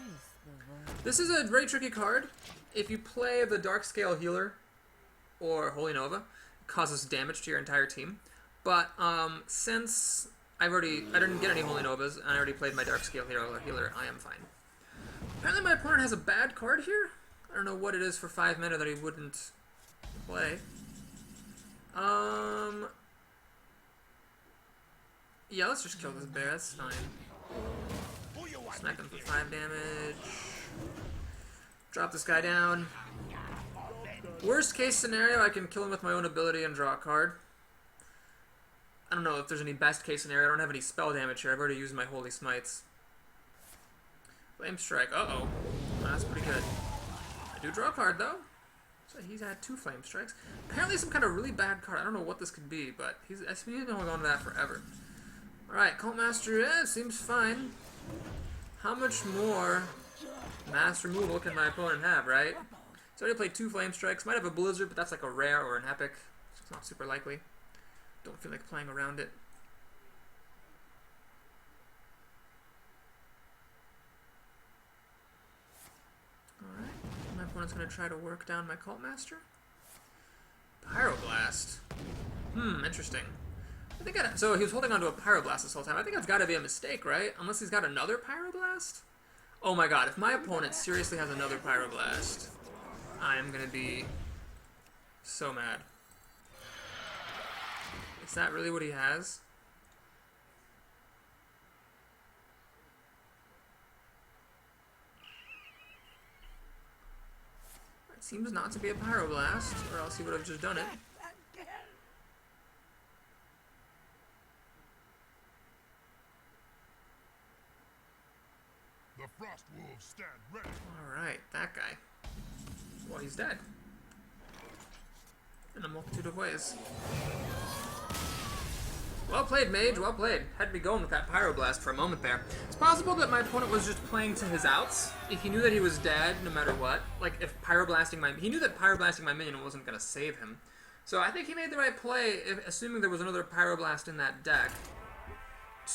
This is a very tricky card. If you play the Darkscale Healer or Holy Nova, it causes damage to your entire team. But since I didn't get any Holy Novas, and I already played my Darkscale Healer, I am fine. Apparently my opponent has a bad card here. I don't know what it is for 5 mana that he wouldn't play. Yeah, let's just kill this bear, that's fine. Smack him for 5 damage. Drop this guy down. Worst case scenario, I can kill him with my own ability and draw a card. I don't know if there's any best case scenario. I don't have any spell damage here. I've already used my Holy Smites. Flame Strike. Uh-oh. Well, that's pretty good. I do draw a card, though. So he's had 2 Flame Strikes. Apparently some kind of really bad card. I don't know what this could be, but he's been holding on to that forever. Alright, Cult Master, yeah, seems fine. How much more mass removal can my opponent have, right? So I already played 2 Flame Strikes. Might have a Blizzard, but that's like a rare or an epic. So it's not super likely. Don't feel like playing around it. Alright. My opponent's going to try to work down my Cult Master. Pyroblast. Interesting. So he was holding on to a Pyroblast this whole time. I think that's got to be a mistake, right? Unless he's got another Pyroblast? Oh my god, if my opponent seriously has another Pyroblast, I am going to be so mad. Is that really what he has? It seems not to be a Pyroblast, or else he would have just done it. The Frost Wolves stand ready. Alright, that guy. Well, he's dead. In a multitude of ways. Well played, Mage, well played. Had me going with that Pyroblast for a moment there. It's possible that my opponent was just playing to his outs. If he knew that he was dead, no matter what. Like, if he knew that Pyroblasting my minion wasn't going to save him. So I think he made the right play, assuming there was another Pyroblast in that deck,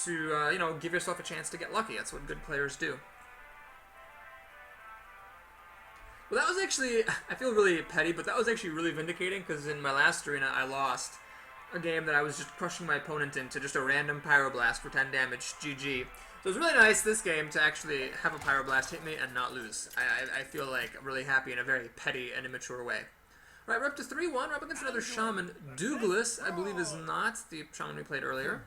to, you know, give yourself a chance to get lucky. That's what good players do. Well, that was actually, I feel really petty, but that was actually really vindicating, because in my last arena, I lost a game that I was just crushing my opponent into just a random Pyroblast for 10 damage, GG. So it was really nice this game to actually have a Pyroblast hit me and not lose. I feel like really happy in a very petty and immature way. Alright, we're up to 3-1, we're up against another Shaman. Douglas, I believe, is not the Shaman we played earlier.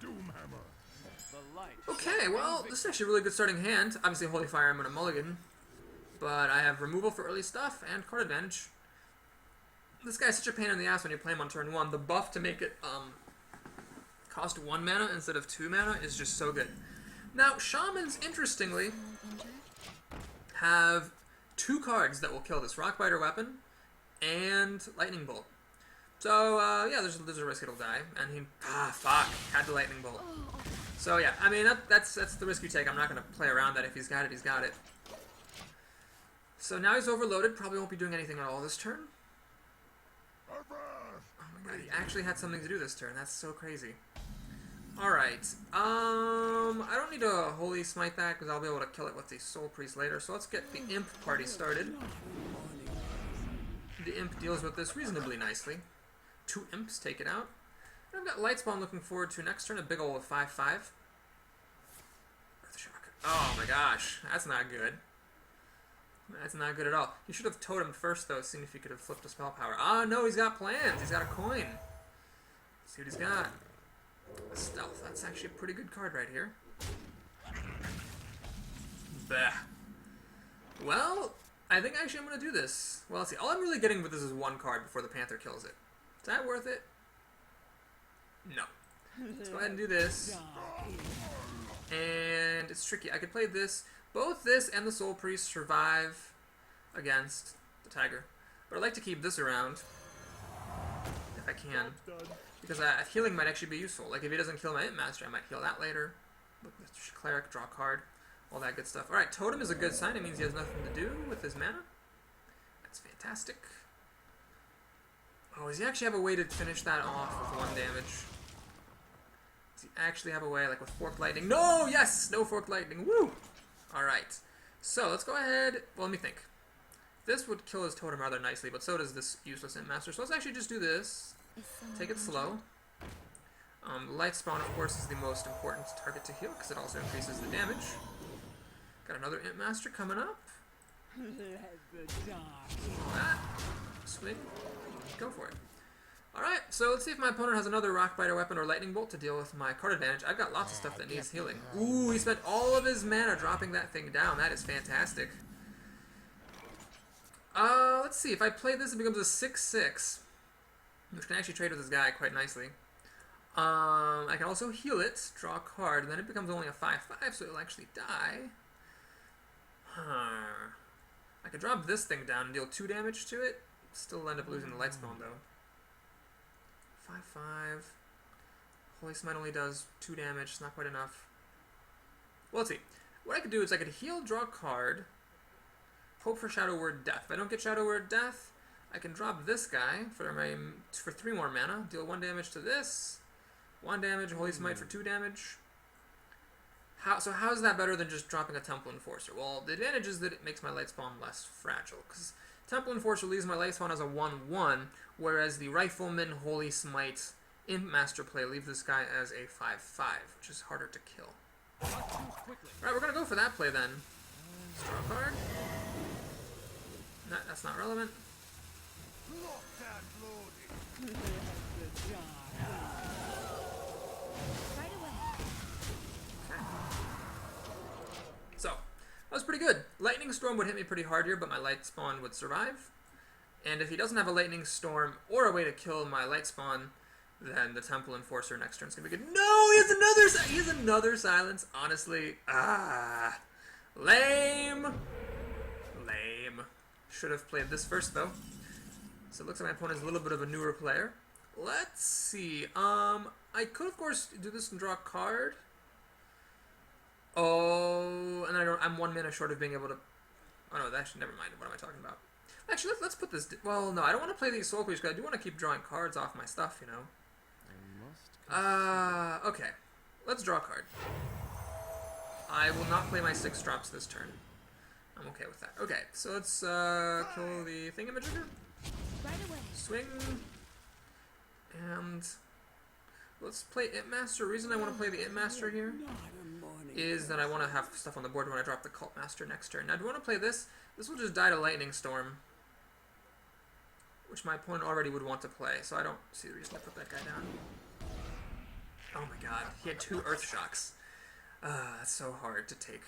Okay, well, this is actually a really good starting hand. Obviously, Holy Fire, I'm going to mulligan. But I have removal for early stuff and card advantage. This guy's such a pain in the ass when you play him on turn 1. The buff to make it cost 1 mana instead of 2 mana is just so good. Now, Shamans, interestingly, have 2 cards that will kill this. Rockbiter Weapon and Lightning Bolt. So, yeah, there's a risk it'll die. And he, fuck, had the Lightning Bolt. So, yeah, I mean, that's the risk you take. I'm not going to play around that. If he's got it, he's got it. So now he's overloaded, probably won't be doing anything at all this turn. Oh my God, he actually had something to do this turn. That's so crazy. Alright. I don't need to Holy Smite that because I'll be able to kill it with the Soul Priest later. So let's get the Imp party started. The Imp deals with this reasonably nicely. 2 Imps take it out. And I've got Lightspawn looking forward to next turn. A big ol' 5/5. Earthshock. Oh my gosh. That's not good. That's not good at all. He should have totemed first, though, seeing if he could have flipped a spell power. Ah, no, he's got plans. He's got a coin. Let's see what he's got. Stealth. That's actually a pretty good card right here. Bah. Well, I think actually I'm going to do this. Well, let's see. All I'm really getting with this is 1 card before the Panther kills it. Is that worth it? No. Let's go ahead and do this. And it's tricky. I could play this. Both this and the Soul Priest survive against the Tiger. But I'd like to keep this around if I can. Because healing might actually be useful. Like if he doesn't kill my Imp Master, I might heal that later. Look with Cleric, draw a card, all that good stuff. Alright, Totem is a good sign. It means he has nothing to do with his mana. That's fantastic. Oh, does he actually have a way to finish that off with 1 damage? Does he actually have a way, like with Forked Lightning? No! Yes! No Forked Lightning. Woo! Alright. So, let's go ahead. Well, let me think. This would kill his Totem rather nicely, but so does this useless Imp Master. So let's actually just do this. Take it slow. Light Spawn, of course, is the most important target to heal, because it also increases the damage. Got another Imp Master coming up. That. Swing. Go for it. Alright, so let's see if my opponent has another Rock Biter weapon or Lightning Bolt to deal with my card advantage. I've got lots of stuff that needs healing. Ooh, he spent all of his mana dropping that thing down. That is fantastic. Let's see. If I play this, it becomes a 6/6, which can actually trade with this guy quite nicely. I can also heal it, draw a card, and then it becomes only a 5/5, so it'll actually die. I could drop this thing down and deal 2 damage to it. Still end up losing the Light Spawn, though. 5/5. Holy Smite only does 2 damage. It's not quite enough. Well, let's see. What I could do is I could heal, draw a card, hope for Shadow Word Death. If I don't get Shadow Word Death, I can drop this guy for 3 more mana, deal 1 damage to this, 1 damage, Holy Smite for 2 damage. So how is that better than just dropping a Temple Enforcer? Well, the advantage is that it makes my Light Spawn less fragile, because Temple Enforcer leaves my Light Spawn as a 1/1, whereas the Rifleman, Holy Smite, Imp Master play leave this guy as a 5/5, which is harder to kill. Alright, we're going to go for that play then. Let's draw a card. No, that's not relevant. So, that was pretty good. Lightning Storm would hit me pretty hard here, but my Light Spawn would survive. And if he doesn't have a Lightning Storm or a way to kill my Light Spawn, then the Temple Enforcer next turn is going to be good. No, he has another Silence. Honestly, lame. Lame. Should have played this first, though. So it looks like my opponent is a little bit of a newer player. Let's see. I could, of course, do this and draw a card. Oh, and I'm 1 mana short of being able to... Oh, no, actually, never mind. What am I talking about? Actually, let's put this... Well, no, I don't want to play these Soul Priest because I do want to keep drawing cards off my stuff, you know. Okay. Let's draw a card. I will not play my 6 drops this turn. I'm okay with that. Okay, so let's kill the Thingamajigger. Swing. And let's play Imp Master. The reason I want to play the Imp Master here is that I want to have stuff on the board when I drop the Cult Master next turn. Now, do I want to play this? This will just die to Lightning Storm, which my opponent already would want to play, so I don't see the reason to put that guy down. Oh my god, he had 2 Earth Shocks. That's so hard to take.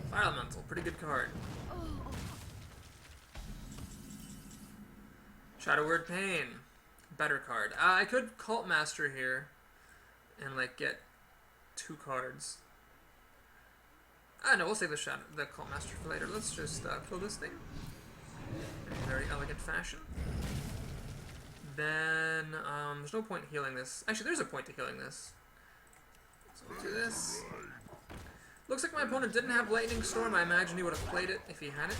Fire Elemental, pretty good card. Shadow Word Pain, better card. I could Cult Master here and like get 2 cards. No, we'll save the Cult Master for later. Let's just kill this thing in a very elegant fashion. Then there's no point healing this. Actually, there's a point to healing this. So we'll do this. Looks like my opponent didn't have Lightning Storm. I imagine he would have played it if he had it.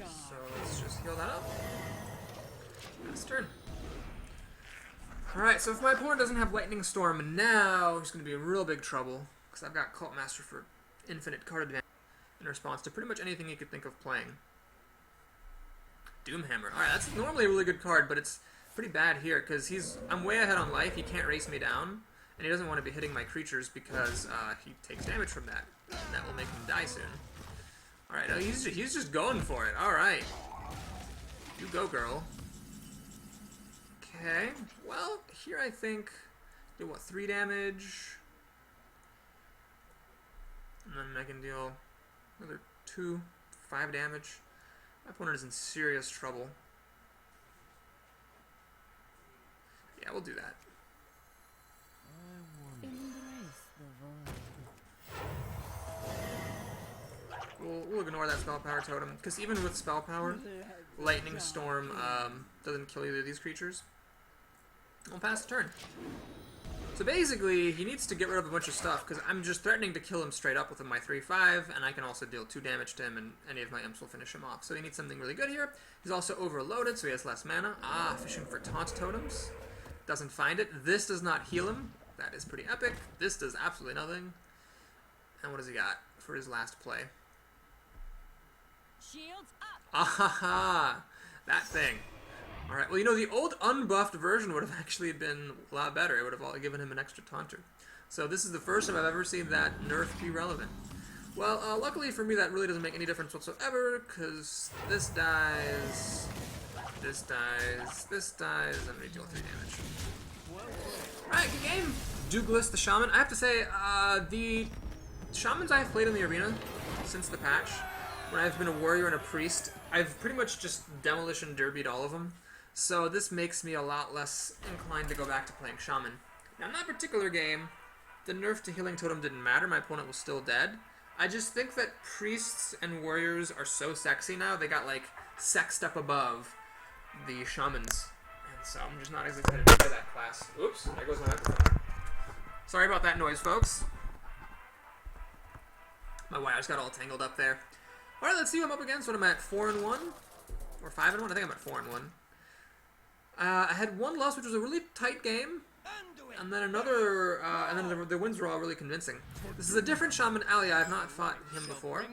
So let's just heal that up. Last turn. Alright, so if my opponent doesn't have Lightning Storm now, he's going to be in real big trouble. Because I've got Cult Master for infinite card advantage in response to pretty much anything he could think of playing. Doomhammer. Alright, that's normally a really good card, but it's pretty bad here because I'm way ahead on life. He can't race me down, and he doesn't want to be hitting my creatures because he takes damage from that. And that will make him die soon. Alright, he's just going for it. Alright. You go, girl. Okay. Well, here I think do what, 3 damage? And then I can deal another 2, 5 damage. My opponent is in serious trouble. Yeah, we'll do that. Embrace the void. We'll ignore that spell power totem, because even with spell power, Lightning Storm doesn't kill either of these creatures. We'll pass the turn. So basically, he needs to get rid of a bunch of stuff, because I'm just threatening to kill him straight up with my 3/5, and I can also deal 2 damage to him, and any of my imps will finish him off. So he needs something really good here. He's also overloaded, so he has less mana. Ah, fishing for taunt totems. Doesn't find it. This does not heal him. That is pretty epic. This does absolutely nothing. And what does he got for his last play? Shields up. Ah, that thing. Alright, well, you know, the old unbuffed version would have actually been a lot better. It would have given him an extra taunter. So this is the first time I've ever seen that nerf be relevant. Well, luckily for me, that really doesn't make any difference whatsoever, because this dies, this dies, this dies, and we deal 3 damage. Alright, good game. Douglas the Shaman. I have to say, the Shamans I've played in the arena since the patch, when I've been a warrior and a priest, I've pretty much just demolition derbied all of them. So this makes me a lot less inclined to go back to playing Shaman. Now, in that particular game, the nerf to Healing Totem didn't matter. My opponent was still dead. I just think that priests and warriors are so sexy now. They got, like, sex step above the Shamans. And so I'm just not as excited to play that class. Oops, there goes my microphone. Sorry about that noise, folks. My wires got all tangled up there. Alright, let's see who I'm up against. What I'm at, 4-1? Or 5-1? I think I'm at 4-1. I had one loss, which was a really tight game, and then another, and then the wins were all really convincing. This is a different Shaman ally. I have not fought him before.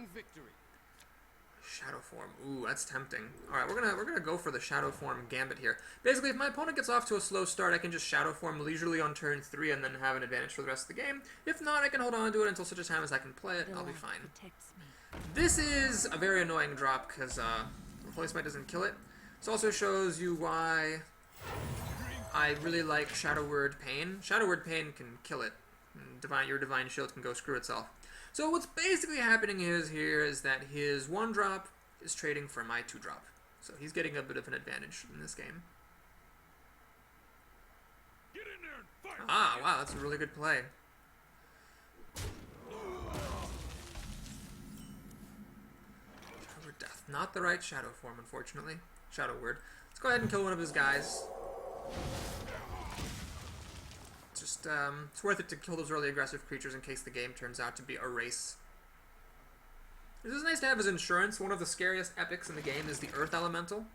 Shadow form. Ooh, that's tempting. All right, we're gonna go for the shadow form gambit here. Basically, if my opponent gets off to a slow start, I can just shadow form leisurely on turn 3 and then have an advantage for the rest of the game. If not, I can hold on to it until such a time as I can play it. I'll be fine. This is a very annoying drop because Replace Might doesn't kill it. This also shows you why I really like Shadow Word Pain. Shadow Word Pain can kill it. Your Divine Shield can go screw itself. So what's basically happening here is that his 1-drop is trading for my 2-drop. So he's getting a bit of an advantage in this game. Get in there and fight. Ah, wow, that's a really good play. Shadow Word Death. Not the right shadow form, unfortunately. Shadow Word. Let's go ahead and kill one of his guys. Just, it's worth it to kill those really aggressive creatures in case the game turns out to be a race. This is nice to have as insurance. One of the scariest epics in the game is the Earth Elemental,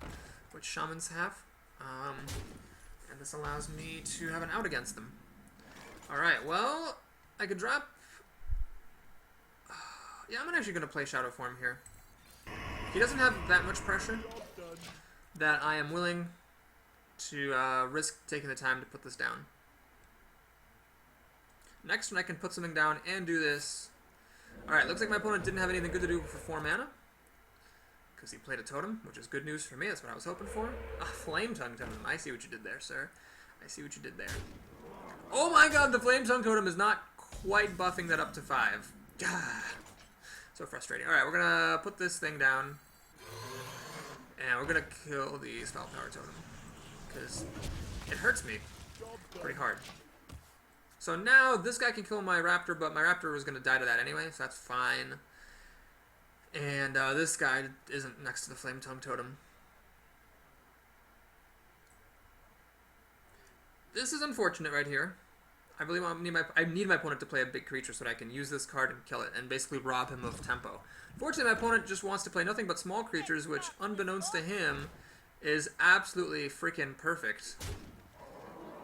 which Shamans have. And this allows me to have an out against them. Alright, well, I could drop... yeah, I'm actually going to play Shadow Form here. He doesn't have that much pressure that I am willing to risk taking the time to put this down. Next, when I can put something down and do this. Alright, looks like my opponent didn't have anything good to do for 4 mana. Because he played a totem, which is good news for me. That's what I was hoping for. A Flame Tongue Totem. I see what you did there, sir. I see what you did there. Oh my god, the Flame Tongue Totem is not quite buffing that up to 5. Gah. So frustrating. Alright, we're going to put this thing down. And we're going to kill the Spell Power Totem. Because it hurts me pretty hard. So now this guy can kill my Raptor, but my Raptor was going to die to that anyway, so that's fine. And this guy isn't next to the Flame Tongue Totem. This is unfortunate right here. I need my opponent to play a big creature so that I can use this card and kill it and basically rob him of tempo. Fortunately, my opponent just wants to play nothing but small creatures, which, unbeknownst to him, is absolutely freaking perfect.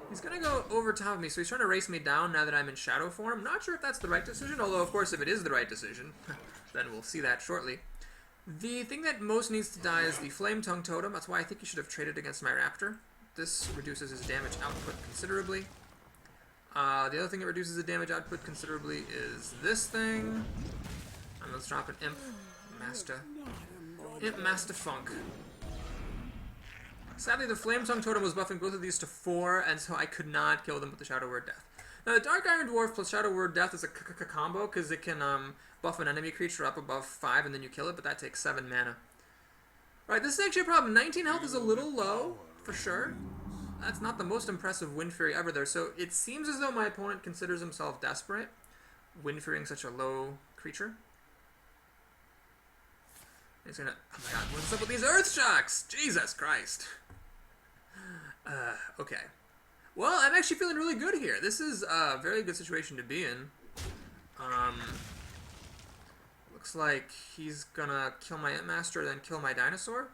He's gonna go over top of me, so he's trying to race me down now that I'm in shadow form. Not sure if that's the right decision, although of course if it is the right decision, then we'll see that shortly. The thing that most needs to die is the Flame Tongue Totem. That's why I think he should have traded against my Raptor. This reduces his damage output considerably. The other thing that reduces the damage output considerably is this thing. And let's drop an Imp Master Funk. Sadly, the Flame Tongue Totem was buffing both of these to 4, and so I could not kill them with the Shadow Word Death. Now, the Dark Iron Dwarf plus Shadow Word Death is a combo, because it can buff an enemy creature up above 5 and then you kill it, but that takes 7 mana. Alright, this is actually a problem. 19 health is a little low, for sure. That's not the most impressive Wind Fury ever there, so it seems as though my opponent considers himself desperate, Wind Furying such a low creature. He's gonna... Oh my god, what's up with these Earth Shocks? Jesus Christ. Okay. Well, I'm actually feeling really good here. This is a very good situation to be in. Looks like he's gonna kill my Imp Master, then kill my Dinosaur.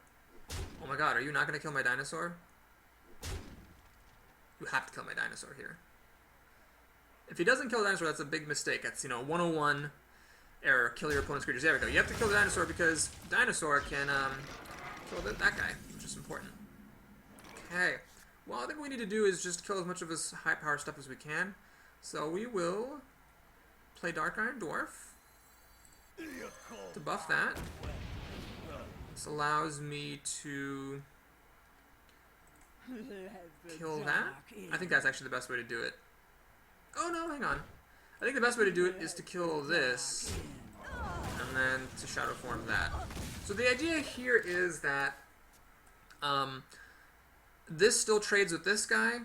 Oh my god, are you not gonna kill my Dinosaur? You have to kill my Dinosaur here. If he doesn't kill the Dinosaur, that's a big mistake. That's, 101 error. Kill your opponent's creatures. There we go. You have to kill the Dinosaur because Dinosaur can kill that guy, which is important. Okay. Well, I think what we need to do is just kill as much of his high power stuff as we can. So we will play Dark Iron Dwarf to buff that. This allows me to kill that. I think that's actually the best way to do it. Oh no, hang on. I think the best way to do it is to kill this and then to shadow form that. So the idea here is that this still trades with this guy,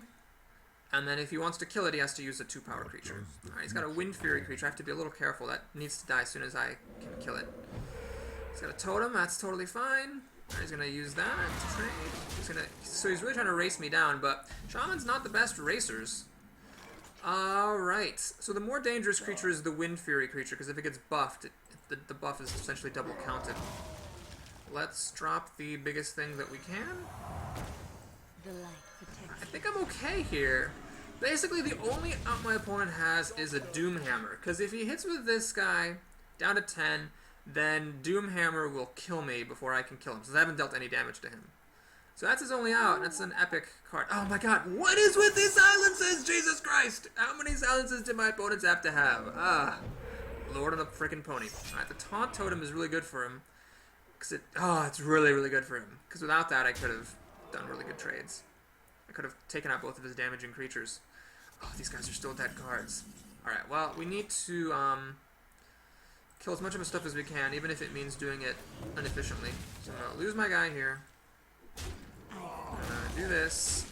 and then if he wants to kill it, he has to use a 2-power creature. Alright, he's got a Wind Fury creature. I have to be a little careful. That needs to die as soon as I can kill it. He's got a totem. That's totally fine. Alright, he's going to use that to trade. So he's really trying to race me down, but Shaman's not the best racers. Alright, so the more dangerous creature is the Wind Fury creature, because if it gets buffed, the buff is essentially double counted. Let's drop the biggest thing that we can. I think I'm okay here. Basically, the only out my opponent has is a Doom Hammer, because if he hits with this guy down to 10, then Doom Hammer will kill me before I can kill him, since I haven't dealt any damage to him. So that's his only out, and that's an epic card. Oh my god, what is with these silences? Jesus Christ! How many silences did my opponents have to have? Lord of the frickin' pony. Alright, the Taunt Totem is really good for him. It's really, really good for him. Because without that, I could have done really good trades. I could have taken out both of his damaging creatures. Oh, these guys are still dead cards. Alright, well, we need to kill as much of his stuff as we can, even if it means doing it inefficiently. So I'm going to lose my guy here. I'm going to do this.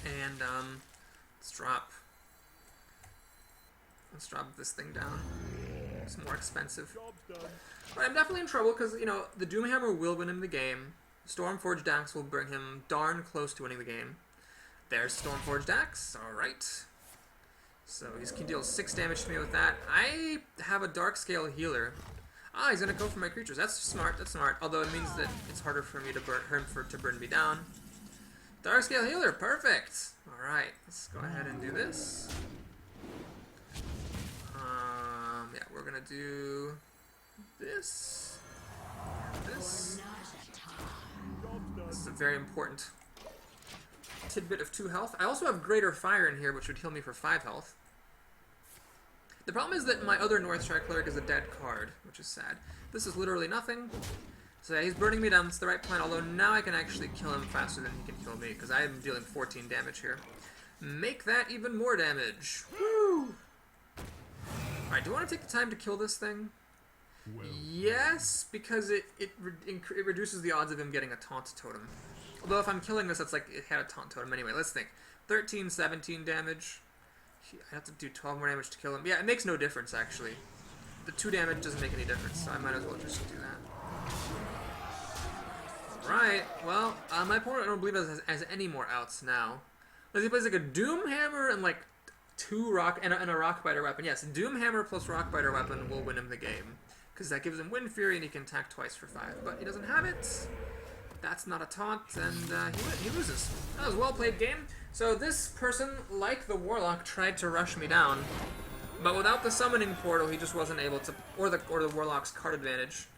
And let's drop this thing down. It's more expensive. But I'm definitely in trouble because, the Doomhammer will win him the game. Stormforged Axe will bring him darn close to winning the game. There's Stormforged Axe. Alright. So he can deal 6 damage to me with that. I have a Dark Scale Healer. He's going to go for my creatures. That's smart. That's smart. Although it means that it's harder for me to burn me down. Dark Scale Healer. Perfect. Alright. Let's go ahead and do this. Yeah, we're going to do this. This. This is a very important tidbit of 2 health. I also have Greater Fire in here, which would heal me for 5 health. The problem is that my other Northshire Cleric is a dead card, which is sad. This is literally nothing. So yeah, he's burning me down. It's the right plan, although now I can actually kill him faster than he can kill me, because I am dealing 14 damage here. Make that even more damage. Woo! Alright, do I want to take the time to kill this thing? Yes, because it reduces the odds of him getting a Taunt Totem. Although if I'm killing this, it's like it had a Taunt Totem anyway. Let's think. 13, 17 damage. I have to do 12 more damage to kill him. Yeah, it makes no difference, actually. The 2 damage doesn't make any difference, so I might as well just do that. Alright, well, my opponent I don't believe has any more outs now. Unless he plays like a Doom Hammer and like 2 rock and a rock biter weapon. Yes, Doom Hammer plus rock biter weapon will win him the game because that gives him Wind Fury and he can attack twice for 5. But he doesn't have it. That's not a taunt, and he loses. That was a well-played game. So this person, like the Warlock, tried to rush me down, but without the summoning portal, he just wasn't able to, or the Warlock's card advantage,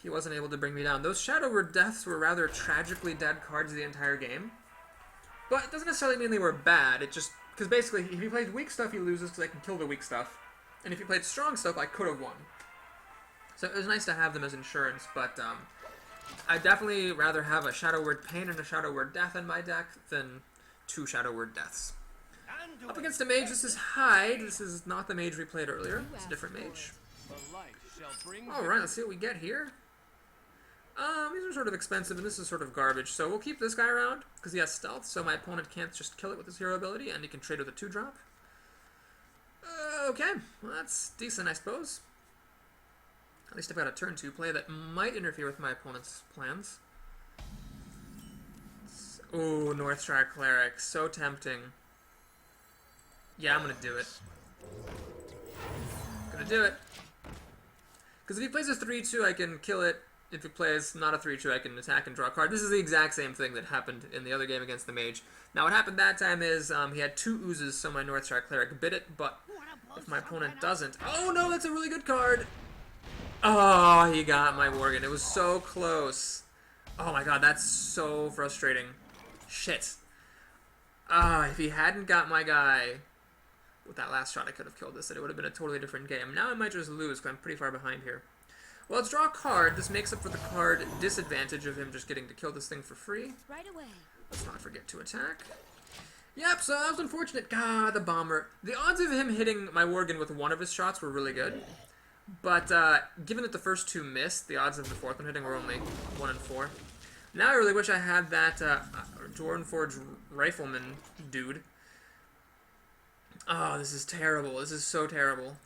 he wasn't able to bring me down. Those Shadow Word Deaths were rather tragically dead cards the entire game, but it doesn't necessarily mean they were bad. It just, because basically, if he played weak stuff, he loses because I can kill the weak stuff, and if he played strong stuff, I could have won. So it was nice to have them as insurance, but I'd definitely rather have a Shadow Word Pain and a Shadow Word Death in my deck than 2 Shadow Word Deaths. Up against a mage, this is Hyde. This is not the mage we played earlier. It's a different mage. Alright, let's see what we get here. These are sort of expensive, and this is sort of garbage. So we'll keep this guy around, because he has stealth, so my opponent can't just kill it with his hero ability, and he can trade with a 2-drop. Okay, well that's decent, I suppose. At least I've got a turn 2 play that might interfere with my opponent's plans. Ooh, Northshire Cleric. So tempting. Yeah, I'm gonna do it. Gonna do it. Because if he plays a 3-2, I can kill it. If he plays not a 3-2, I can attack and draw a card. This is the exact same thing that happened in the other game against the mage. Now, what happened that time is he had 2 oozes, so my Northshire Cleric bit it, but if my opponent doesn't... Oh, no, that's a really good card! Oh, he got my Worgen. It was so close. Oh my god, that's so frustrating. Shit. If he hadn't got my guy with that last shot, I could have killed this, and it would have been a totally different game. Now I might just lose, because I'm pretty far behind here. Well, let's draw a card. This makes up for the card disadvantage of him just getting to kill this thing for free. Right away. Let's not forget to attack. Yep, so that was unfortunate. God, the bomber. The odds of him hitting my Worgen with one of his shots were really good. But given that the first 2 missed, the odds of the 4th one hitting were only 1 in 4. Now I really wish I had that Jordan Forge Rifleman dude. Oh, this is terrible. This is so terrible.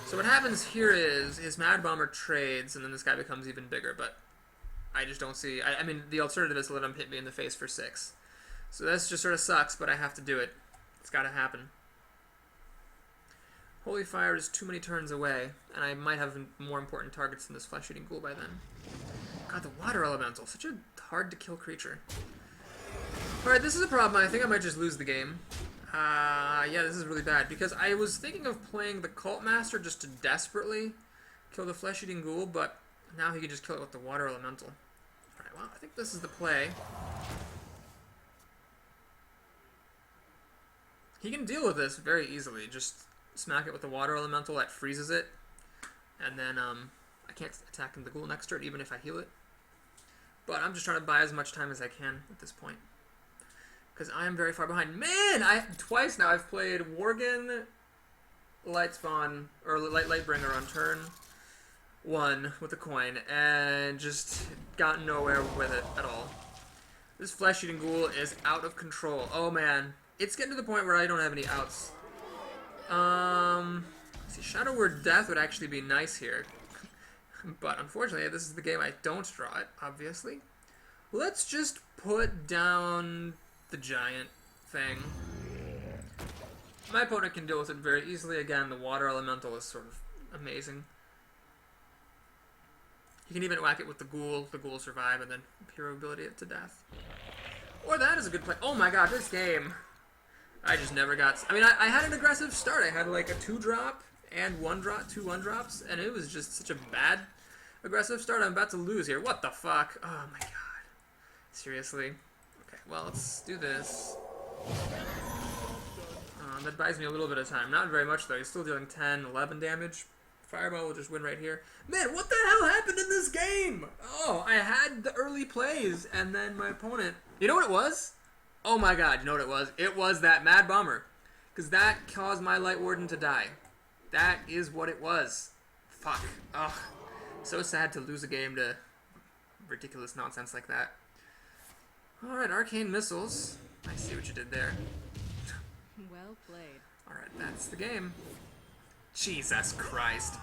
So what happens here is his Mad Bomber trades, and then this guy becomes even bigger, but I just don't see... I mean, the alternative is to let him hit me in the face for 6. So this just sort of sucks, but I have to do it. It's got to happen. Holy Fire is too many turns away, and I might have more important targets than this Flesh-Eating Ghoul by then. God, the Water Elemental, such a hard-to-kill creature. Alright, this is a problem. I think I might just lose the game. Yeah, this is really bad, because I was thinking of playing the Cult Master just to desperately kill the Flesh-Eating Ghoul, but now he can just kill it with the Water Elemental. Alright, well, I think this is the play. He can deal with this very easily, just smack it with the Water Elemental that freezes it, and then I can't attack the Ghoul next turn even if I heal it. But I'm just trying to buy as much time as I can at this point, because I am very far behind. Man, twice now I've played Worgen, Lightspawn, or Lightbringer on turn 1 with a coin, and just got nowhere with it at all. This Flesh-Eating Ghoul is out of control. Oh man, it's getting to the point where I don't have any outs. See, Shadow Word Death would actually be nice here. But unfortunately, this is the game I don't draw it, obviously. Let's just put down the giant thing. My opponent can deal with it very easily. Again, the Water Elemental is sort of amazing. You can even whack it with the Ghoul. The Ghoul will survive, and then hero ability it to death. Or that is a good play. Oh my god, this game... I just never got... I mean, I had an aggressive start. I had like a 2-drop and 1-drop, 2 1-drops, and it was just such a bad aggressive start. I'm about to lose here. What the fuck? Oh my god. Seriously? Okay, well, let's do this. That buys me a little bit of time. Not very much, though. He's still dealing 10, 11 damage. Fireball will just win right here. Man, what the hell happened in this game? Oh, I had the early plays, and then my opponent... You know what it was? Oh my god, you know what it was? It was that Mad Bomber. Because that caused my Light Warden to die. That is what it was. Fuck. Ugh. So sad to lose a game to ridiculous nonsense like that. Alright, Arcane Missiles. I see what you did there. Well played. Alright, that's the game. Jesus Christ.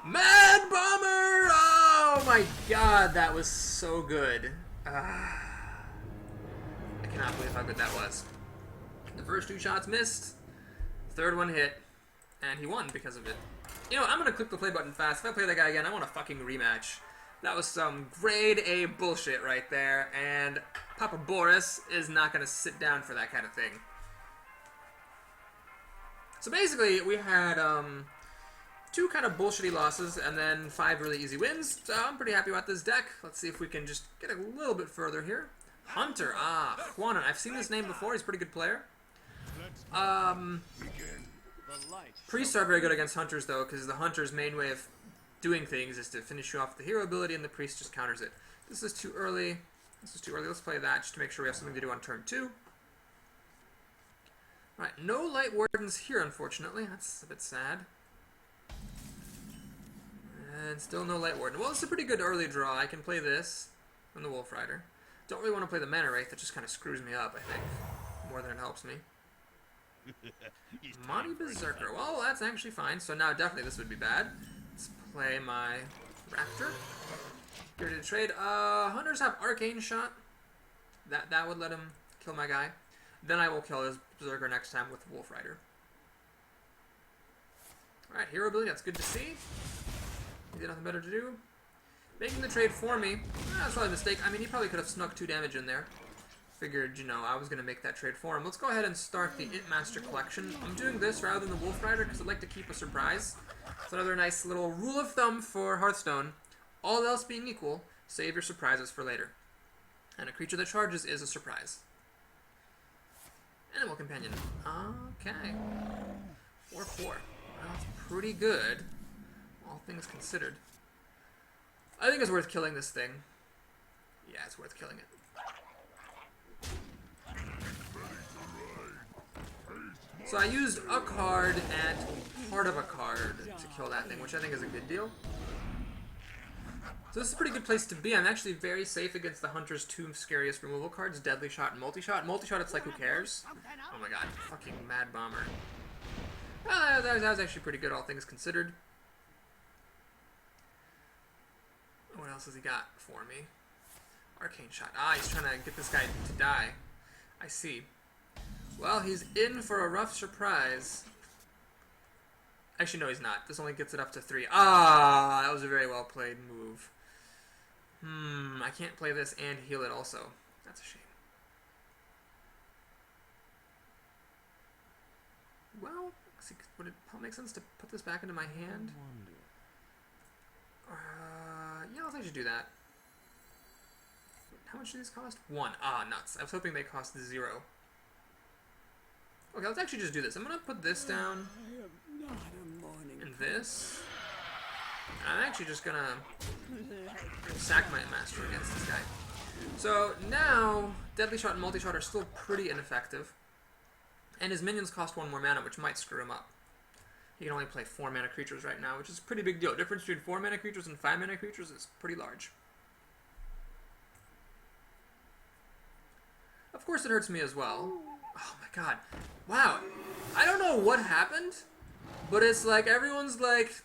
Mad Bomber! Oh my god, that was so good. I cannot believe how good that was. The first 2 shots missed. Third one hit, and he won because of it. You know, I'm gonna click the play button fast. If I play that guy again, I want a fucking rematch. That was some grade A bullshit right there, and Papa Boris is not gonna sit down for that kind of thing. So basically, we had 2 kind of bullshitty losses, and then 5 really easy wins. So I'm pretty happy about this deck. Let's see if we can just get a little bit further here. Hunter, Juanan. I've seen this name before. He's a pretty good player. Priests are very good against Hunters, though, because the Hunter's main way of doing things is to finish you off with the hero ability, and the Priest just counters it. This is too early. This is too early. Let's play that just to make sure we have something to do on turn 2. Alright, no Light Wardens here, unfortunately. That's a bit sad. And still no Light Warden. Well, it's a pretty good early draw. I can play this on the Wolf Rider. Don't really want to play the Mana Wraith. That just kind of screws me up, I think, more than it helps me. Monty Berserker. Well, that's actually fine. So now definitely this would be bad. Let's play my Raptor. Get ready to trade. Hunters have Arcane Shot. That would let him kill my guy. Then I will kill his Berserker next time with Wolf Rider. Alright, hero ability. That's good to see. He did nothing better to do. Making the trade for me. That's probably a mistake. I mean, he probably could have snuck 2 damage in there. Figured, you know, I was going to make that trade for him. Let's go ahead and start the Int Master collection. I'm doing this rather than the Wolf Rider because I'd like to keep a surprise. It's another nice little rule of thumb for Hearthstone. All else being equal, save your surprises for later. And a creature that charges is a surprise. Animal Companion. Okay. 4/4. Well, that's pretty good, all things considered. I think it's worth killing this thing. Yeah, it's worth killing it. So I used a card and part of a card to kill that thing, which I think is a good deal. So this is a pretty good place to be. I'm actually very safe against the Hunter's 2 scariest removal cards, Deadly Shot and Multi-Shot. Multi-Shot, it's like, who cares? Oh my god, fucking Mad Bomber. Well, that was actually pretty good, all things considered. What else has he got for me? Arcane Shot. He's trying to get this guy to die. I see. Well, he's in for a rough surprise. Actually, no, he's not. This only gets it up to 3. That was a very well played move. I can't play this and heal it also. That's a shame. Well, would it make sense to put this back into my hand? Yeah, let's actually do that. How much do these cost? 1. Nuts. I was hoping they cost 0. Okay, let's actually just do this. I'm gonna put this down. And this. I'm actually just gonna sack my Master against this guy. So now, Deadly Shot and Multi-Shot are still pretty ineffective. And his minions cost 1 more mana, which might screw him up. He can only play 4 mana creatures right now, which is a pretty big deal. The difference between 4 mana creatures and 5 mana creatures is pretty large. Of course it hurts me as well. Oh my god. Wow. I don't know what happened, but it's like everyone's like,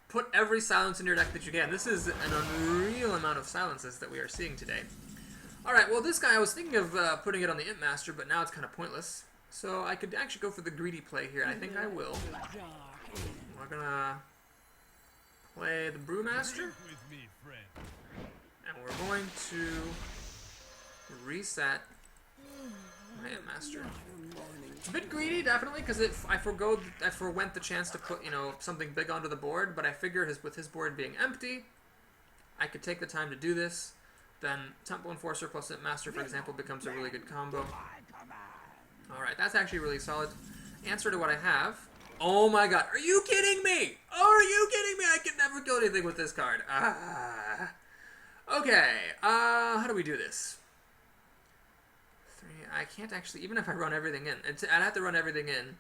put every silence in your deck that you can. This is an unreal amount of silences that we are seeing today. Alright, well this guy, I was thinking of putting it on the Imp Master, but now it's kind of pointless. So I could actually go for the greedy play here, and I think I will. We're gonna play the Brewmaster. And we're going to reset my Imp Master. It's a bit greedy, definitely, because I forwent the chance to put, you know, something big onto the board, but I figure with his board being empty, I could take the time to do this. Then Temple Enforcer plus Imp Master, for example, becomes a really good combo. Alright, that's actually really solid. Answer to what I have. Oh my god, are you kidding me? Are you kidding me? I can never kill anything with this card. Okay, how do we do this? 3, I can't actually, even if I run everything in, I'd have to run everything in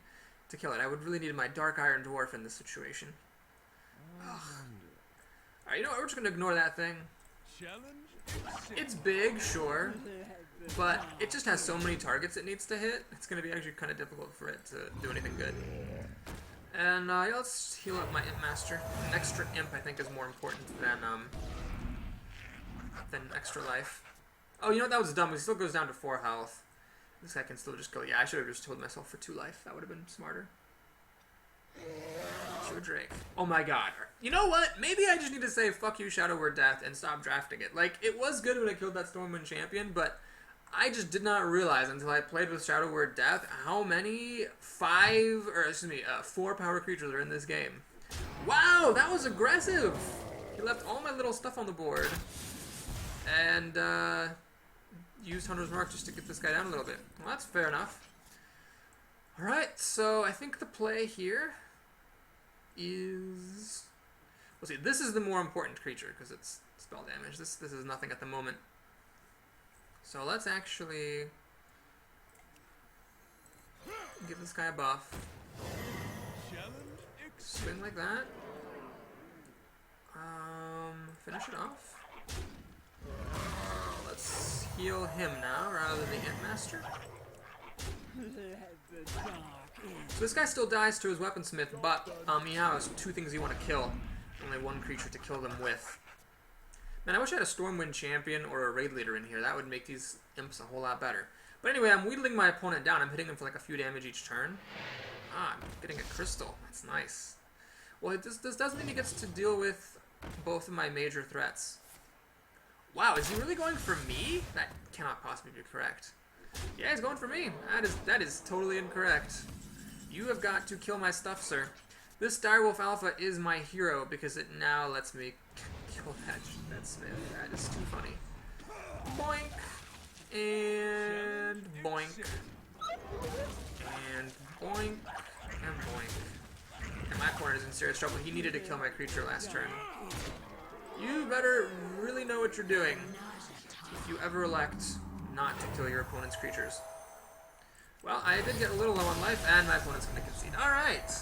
to kill it. I would really need my Dark Iron Dwarf in this situation. Alright, you know what, we're just going to ignore that thing. It's big, sure, but it just has so many targets it needs to hit, it's going to be actually kind of difficult for it to do anything good. And yeah, let's heal up my Imp Master. An extra Imp, I think, is more important than extra life. Oh, you know what, that was dumb. He still goes down to 4 health. This guy can still just go, yeah, I should have just told myself for 2 life. That would have been smarter. True Drake. Oh my god. You know what? Maybe I just need to say fuck you, Shadow Word Death, and stop drafting it. Like, it was good when I killed that Stormwind champion, but I just did not realize until I played with Shadow Word Death how many 4 power creatures are in this game. Wow, that was aggressive! He left all my little stuff on the board. And, used Hunter's Mark just to get this guy down a little bit. Well, that's fair enough. Alright, so I think the play here is... Let's see, this is the more important creature, because it's spell damage. This is nothing at the moment. So let's actually give this guy a buff. Swing like that. Finish it off. Let's heal him now rather than the Ant Master. So this guy still dies to his Weaponsmith, but he has 2 things you want to kill. Only 1 creature to kill them with. Man, I wish I had a Stormwind champion or a raid leader in here. That would make these imps a whole lot better. But anyway, I'm wheedling my opponent down. I'm hitting him for like a few damage each turn. Ah, I'm getting a crystal. That's nice. Well, this does mean he gets to deal with both of my major threats. Wow, is he really going for me? That cannot possibly be correct. Yeah, he's going for me. That is totally incorrect. You have got to kill my stuff, sir. This Direwolf Alpha is my hero because it now lets me kill that Smith. That is too funny. Boink. And boink. And boink. And boink. And my opponent is in serious trouble. He needed to kill my creature last turn. You better really know what you're doing if you ever elect not to kill your opponent's creatures. Well, I did get a little low on life, and my opponent's going to concede. Alright!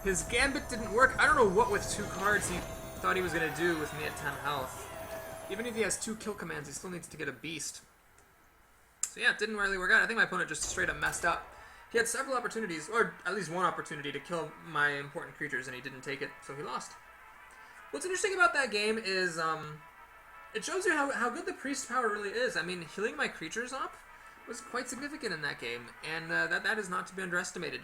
His Gambit didn't work. I don't know what with 2 cards he thought he was going to do with me at 10 health. Even if he has 2 kill commands, he still needs to get a beast. So yeah, it didn't really work out. I think my opponent just straight up messed up. He had several opportunities, or at least 1 opportunity to kill my important creatures, and he didn't take it, so he lost. What's interesting about that game is, it shows you how good the priest power really is. I mean, healing my creatures up was quite significant in that game, and that is not to be underestimated.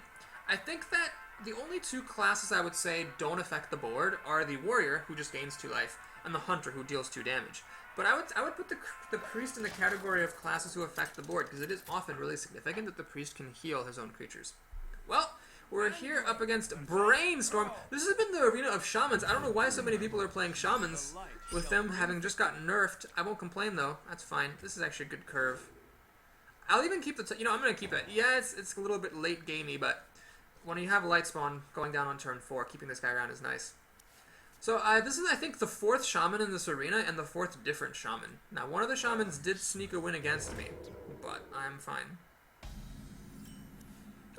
I think that the only 2 classes I would say don't affect the board are the warrior, who just gains 2 life, and the hunter, who deals 2 damage. But I would put the priest in the category of classes who affect the board, because it is often really significant that the priest can heal his own creatures. Well, we're here up against Brainstorm. This has been the arena of shamans. I don't know why so many people are playing shamans, with them having just gotten nerfed. I won't complain, though. That's fine. This is actually a good curve. I'll even keep the... I'm going to keep it. Yeah, it's a little bit late gamey, but when you have a light spawn going down on turn 4, keeping this guy around is nice. So this is, I think, the 4th shaman in this arena and the 4th different shaman. Now, one of the shamans did sneak a win against me, but I'm fine.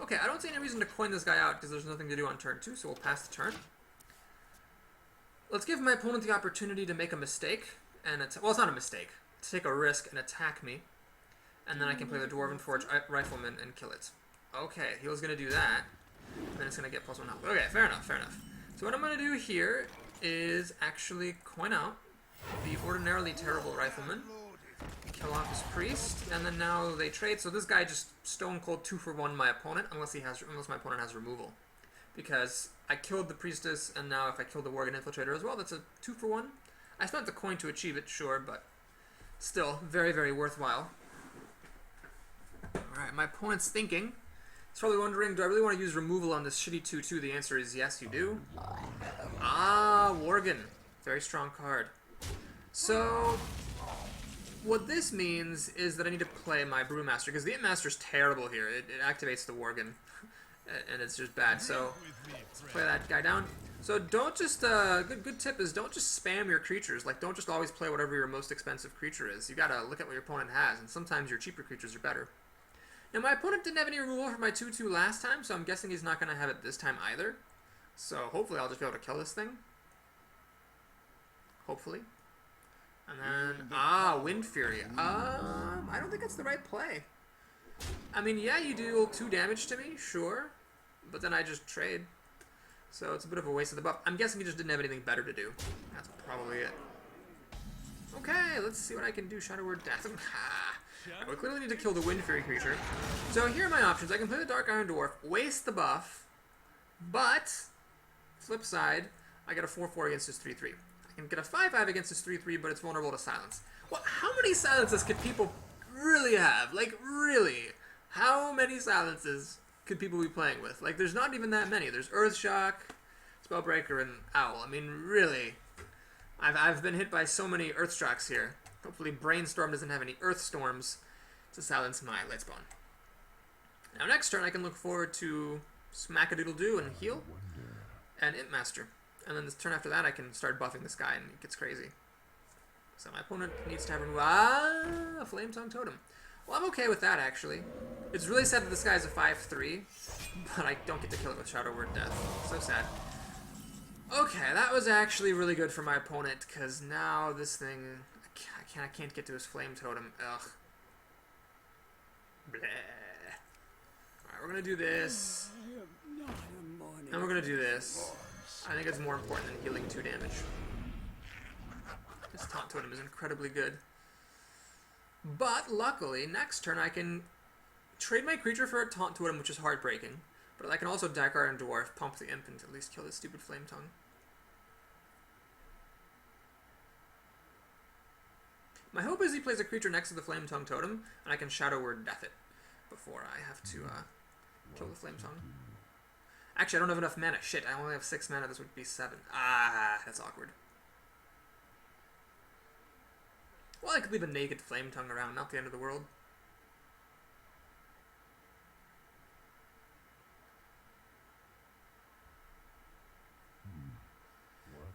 Okay, I don't see any reason to coin this guy out because there's nothing to do on turn 2, so we'll pass the turn. Let's give my opponent the opportunity to make a mistake, and well, it's not a mistake, to take a risk and attack me, and then I can play the Dwarven Forge Rifleman and kill it. Okay, he was going to do that, and then it's going to get +1 health. Okay, fair enough, fair enough. So what I'm going to do here is actually coin out the ordinarily terrible Rifleman, kill off his priest, and then now they trade. So this guy just stone cold 2-for-1 my opponent, unless my opponent has removal, because I killed the priestess, and now if I kill the Worgen Infiltrator as well, that's a 2-for-1. I spent the coin to achieve it, sure, but still very, very worthwhile. All right, my opponent's thinking. He's probably wondering, do I really want to use removal on this shitty 2/2? The answer is yes, you do. Ah, Worgen, very strong card. So what this means is that I need to play my Brewmaster, because the Master's terrible here. It activates the Worgen, and it's just bad. So let's play that guy down. So don't just, good tip is don't just spam your creatures. Like, don't just always play whatever your most expensive creature is. You gotta look at what your opponent has, and sometimes your cheaper creatures are better. Now, my opponent didn't have any removal for my 2/2 last time, so I'm guessing he's not gonna have it this time either. So hopefully I'll just be able to kill this thing. Hopefully. And then, Wind Fury. I don't think that's the right play. I mean, yeah, you deal 2 damage to me, sure, but then I just trade. So it's a bit of a waste of the buff. I'm guessing he just didn't have anything better to do. That's probably it. Okay, let's see what I can do. Shadow Word Death. We clearly need to kill the Wind Fury creature. So here are my options. I can play the Dark Iron Dwarf, waste the buff, But, flip side, I get a 4-4 against his 3-3. I can get a 5-5 against his 3-3, but it's vulnerable to silence. Well, how many silences could people really have? Like, really? How many silences could people be playing with? Like, there's not even that many. There's Earthshock, Spellbreaker, and Owl. I mean, really. I've been hit by so many Earthshocks here. Hopefully Brainstorm doesn't have any Earthstorms to silence my Lightspawn. Now next turn I can look forward to Smack-a-Doodle-Doo and heal, and Imp Master. And then this turn after that I can start buffing this guy and it gets crazy. So my opponent needs to have a Flame Tongue Totem. Well, I'm okay with that actually. It's really sad that this guy is a 5-3, but I don't get to kill it with Shadow Word Death. So sad. Okay, that was actually really good for my opponent, because now this thing, I can't get to his Flame Totem. Ugh. Bleh. Alright, we're gonna do this. And we're gonna do this. I think it's more important than healing 2 damage. This Taunt Totem is incredibly good. But, luckily, next turn I can trade my creature for a Taunt Totem, which is heartbreaking. But I can also Dakkar and Dwarf, pump the Imp, and at least kill this stupid Flame Tongue. My hope is he plays a creature next to the Flame Tongue Totem, and I can Shadow Word Death it before I have to kill the Flame Tongue. Actually, I don't have enough mana. Shit, I only have 6 mana. This would be 7. Ah, that's awkward. Well, I could leave a naked Flame Tongue around. Not the end of the world.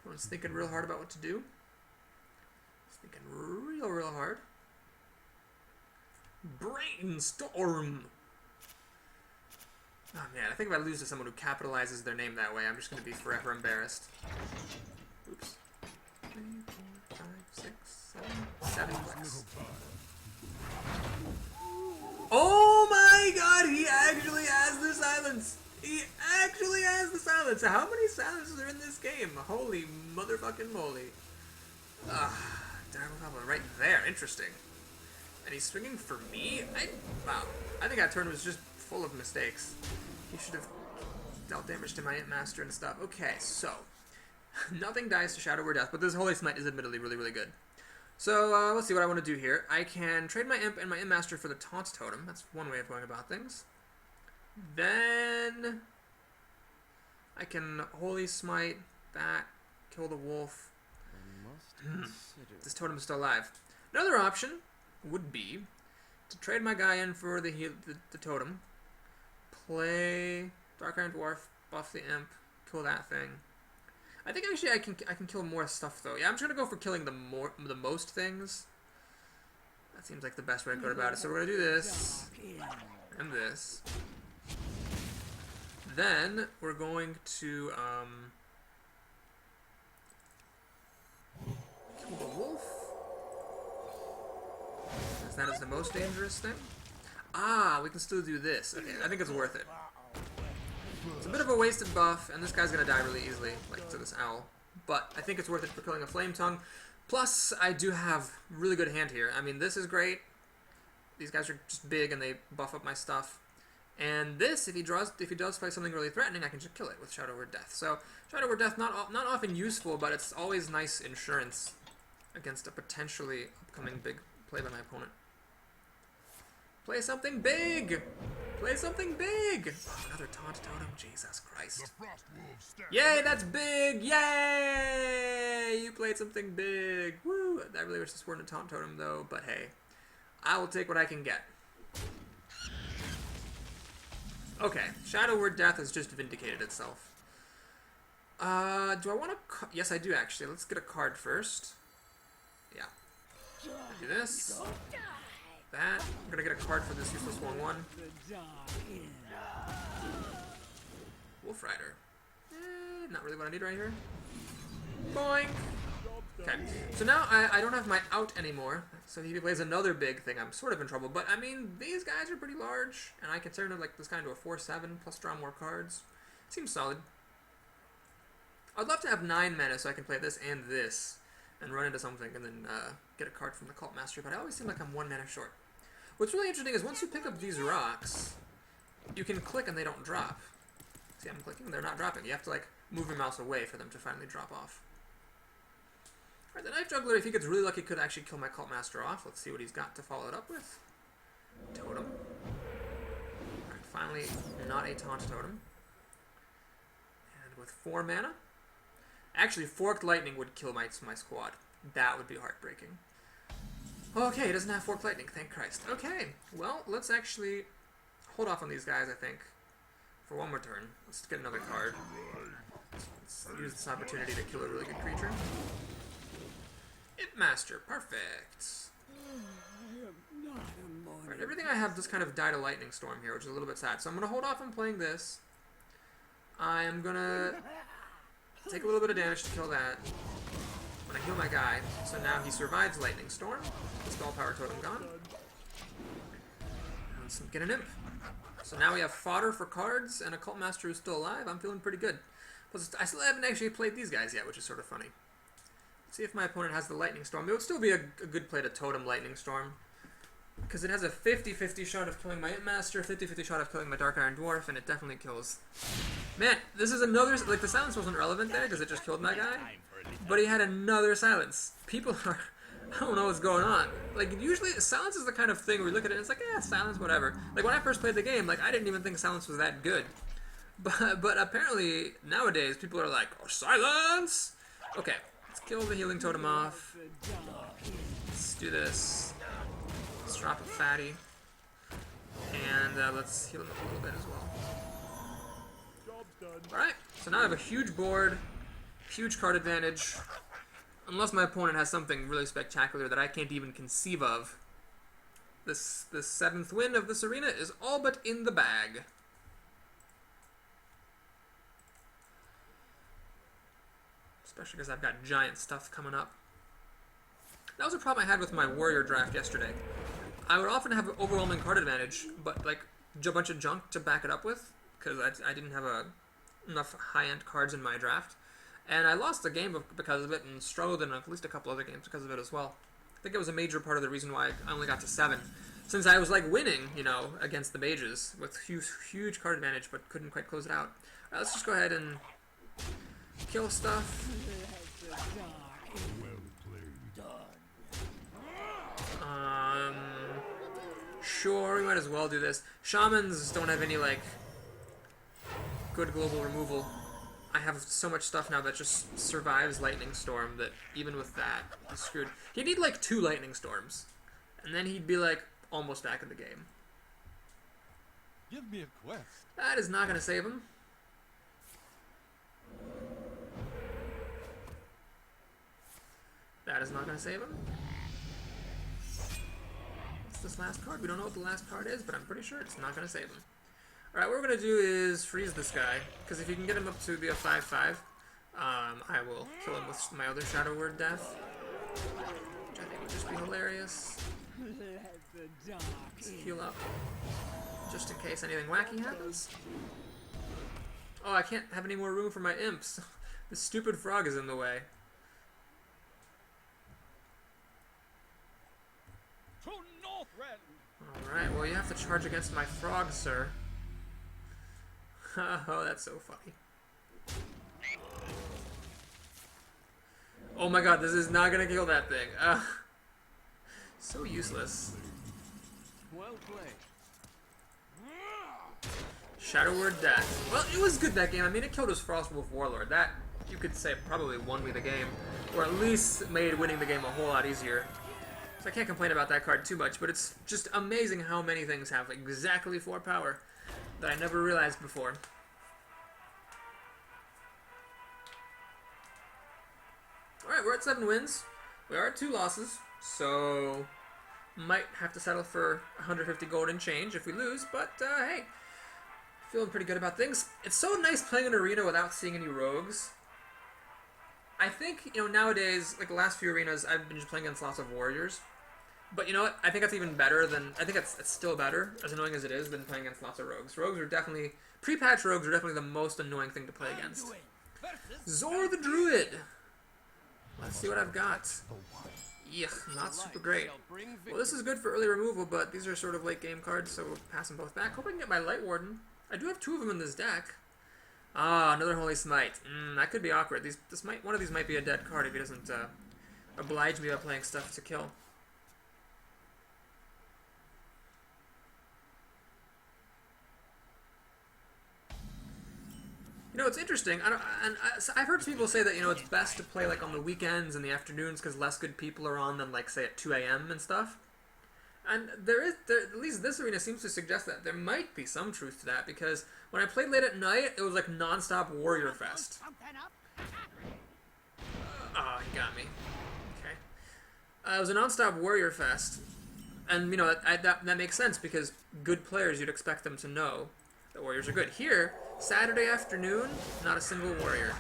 I was thinking real hard about what to do. Thinking real hard. Brainstorm! Oh man, I think if I lose to someone who capitalizes their name that way, I'm just going to be forever embarrassed. Oops. 3, 4, 5, 6, 7 clicks. Oh my god, he actually has the silence! He actually has the silence! How many silences are in this game? Holy motherfucking moly. Terrible combo right there. Interesting. And he's swinging for me? Wow. I think that turn was just full of mistakes. He should have dealt damage to my Imp Master and stuff. Okay, so. Nothing dies to Shadow Word Death, but this Holy Smite is admittedly really good. So, let's see what I want to do here. I can trade my Imp and my Imp Master for the Taunt Totem. That's one way of going about things. Then I can Holy Smite that, kill the wolf. This totem is still alive. Another option would be to trade my guy in for the totem, play Dark Iron Dwarf, buff the Imp, kill that thing. I think actually I can kill more stuff though. Yeah, I'm just gonna go for killing the most things. That seems like the best way to go about it. So we're gonna do this and this. Then we're going to kill the wolf. As that is the most dangerous thing. Ah, we can still do this. Okay, I think it's worth it. It's a bit of a wasted buff, and this guy's gonna die really easily, like to this owl. But I think it's worth it for killing a Flame Tongue. Plus, I do have really good hand here. I mean, this is great. These guys are just big, and they buff up my stuff. And this, if he does play something really threatening, I can just kill it with Shadow Word Death. So Shadow Word Death not often useful, but it's always nice insurance against a potentially upcoming big play by my opponent. Play something big! Play something big! Oh, another Taunt Totem, Jesus Christ. Yay, that's big! Yay! You played something big! Woo! I really wish this weren't a Taunt Totem though, but hey. I will take what I can get. Okay, Shadow Word Death has just vindicated itself. Do I want to... Yes, I do actually. Let's get a card first. Yeah. Do this. That. I'm gonna get a card for this useless 1/1. Wolf Rider. Not really what I need right here. Boink! Okay, so now I don't have my out anymore, so if he plays another big thing, I'm sort of in trouble. But, I mean, these guys are pretty large, and I can turn like this guy into a 4/7, plus draw more cards. Seems solid. I'd love to have 9 mana so I can play this and this, and run into something, and then get a card from the Cult Master, but I always seem like I'm 1 mana short. What's really interesting is once you pick up these rocks, you can click and they don't drop. See, I'm clicking, they're not dropping. You have to like move your mouse away for them to finally drop off. Alright, the Knife Juggler, if he gets really lucky, could actually kill my Cult Master off. Let's see what he's got to follow it up with. Totem. Alright, finally, not a taunt totem. And with 4 mana. Actually, Forked Lightning would kill my squad. That would be heartbreaking. Okay, he doesn't have Forked Lightning, thank Christ. Okay, well, let's actually hold off on these guys, I think, for one more turn. Let's get another card. Let's use this opportunity to kill a really good creature. Imp Master, perfect. Alright, everything I have just kind of died a lightning storm here, which is a little bit sad. So I'm going to hold off on playing this. I am going to take a little bit of damage to kill that. I'm going to heal my guy. So now he survives lightning storm. Spell power totem gone. Let's get an imp. So now we have fodder for cards and a Cult Master who's still alive. I'm feeling pretty good. Plus, I still haven't actually played these guys yet, which is sort of funny. Let's see if my opponent has the Lightning Storm. It would still be a good play to Totem Lightning Storm. Because it has a 50-50 shot of killing my Imp Master, 50-50 shot of killing my Dark Iron Dwarf, and it definitely kills. Man, this is another... Like, the silence wasn't relevant there because it just killed my guy. But he had another silence. People are... I don't know what's going on. Like, usually, silence is the kind of thing where you look at it and it's like, yeah, silence, whatever. Like, when I first played the game, like, I didn't even think silence was that good. But apparently, nowadays, people are like, oh, silence! Okay, let's kill the healing totem off. Let's do this. Let's drop a fatty. And let's heal him up a little bit as well. Alright, so now I have a huge board, huge card advantage. Unless my opponent has something really spectacular that I can't even conceive of. This 7th win of this arena is all but in the bag. Especially because I've got giant stuff coming up. That was a problem I had with my warrior draft yesterday. I would often have an overwhelming card advantage, but like a bunch of junk to back it up with, because I didn't have enough high-end cards in my draft. And I lost the game because of it and struggled in at least a couple other games because of it as well. I think it was a major part of the reason why I only got to 7. Since I was like winning, you know, against the mages with huge card advantage but couldn't quite close it out. Alright, let's just go ahead and kill stuff. Sure, we might as well do this. Shamans don't have any, like, good global removal. I have so much stuff now that just survives Lightning Storm that even with that, he's screwed. He'd need like 2 Lightning Storms, and then he'd be like almost back in the game. Give me a quest. That is not going to save him. That is not going to save him. What's this last card? We don't know what the last card is, but I'm pretty sure it's not going to save him. Alright, what we're going to do is freeze this guy, because if you can get him up to be a 5-5, I will kill him with my other Shadow Word Death, which I think would just be hilarious. Let's heal up, just in case anything wacky happens. Oh, I can't have any more room for my imps. This stupid frog is in the way. Alright, well you have to charge against my frog, sir. Oh, that's so funny. Oh my god, this is not gonna kill that thing. So useless. Well played. Shadow Word Death. Well, it was good that game. I mean, it killed his Frostwolf Warlord. That, you could say, probably won me the game. Or at least made winning the game a whole lot easier. So I can't complain about that card too much, but it's just amazing how many things have exactly 4 power that I never realized before. Alright, we're at 7 wins. We are at 2 losses, so might have to settle for 150 gold and change if we lose, but hey, feeling pretty good about things. It's so nice playing an arena without seeing any rogues. I think, you know, nowadays, like the last few arenas, I've been just playing against lots of warriors. But you know what? I think that's even better than... I think it's still better, as annoying as it is, than playing against lots of rogues. Rogues are definitely... Pre-patch rogues are definitely the most annoying thing to play against. Zor the Druid! Let's see what I've got. Yuck, not super great. Well, this is good for early removal, but these are sort of late game cards, so we'll pass them both back. Hope I can get my Light Warden. I do have 2 of them in this deck. Ah, another Holy Smite. That could be awkward. One of these might be a dead card if he doesn't oblige me by playing stuff to kill. You know, it's interesting. I've heard people say that, you know, it's best to play like on the weekends and the afternoons because less good people are on than like say at 2 a.m. and stuff. And at least this arena seems to suggest that there might be some truth to that, because when I played late at night, it was like non-stop Warrior Fest. Oh, he got me. Okay. It was a non-stop Warrior Fest, and you know that makes sense because good players, you'd expect them to know that Warriors are good. Here, Saturday afternoon, not a single Warrior.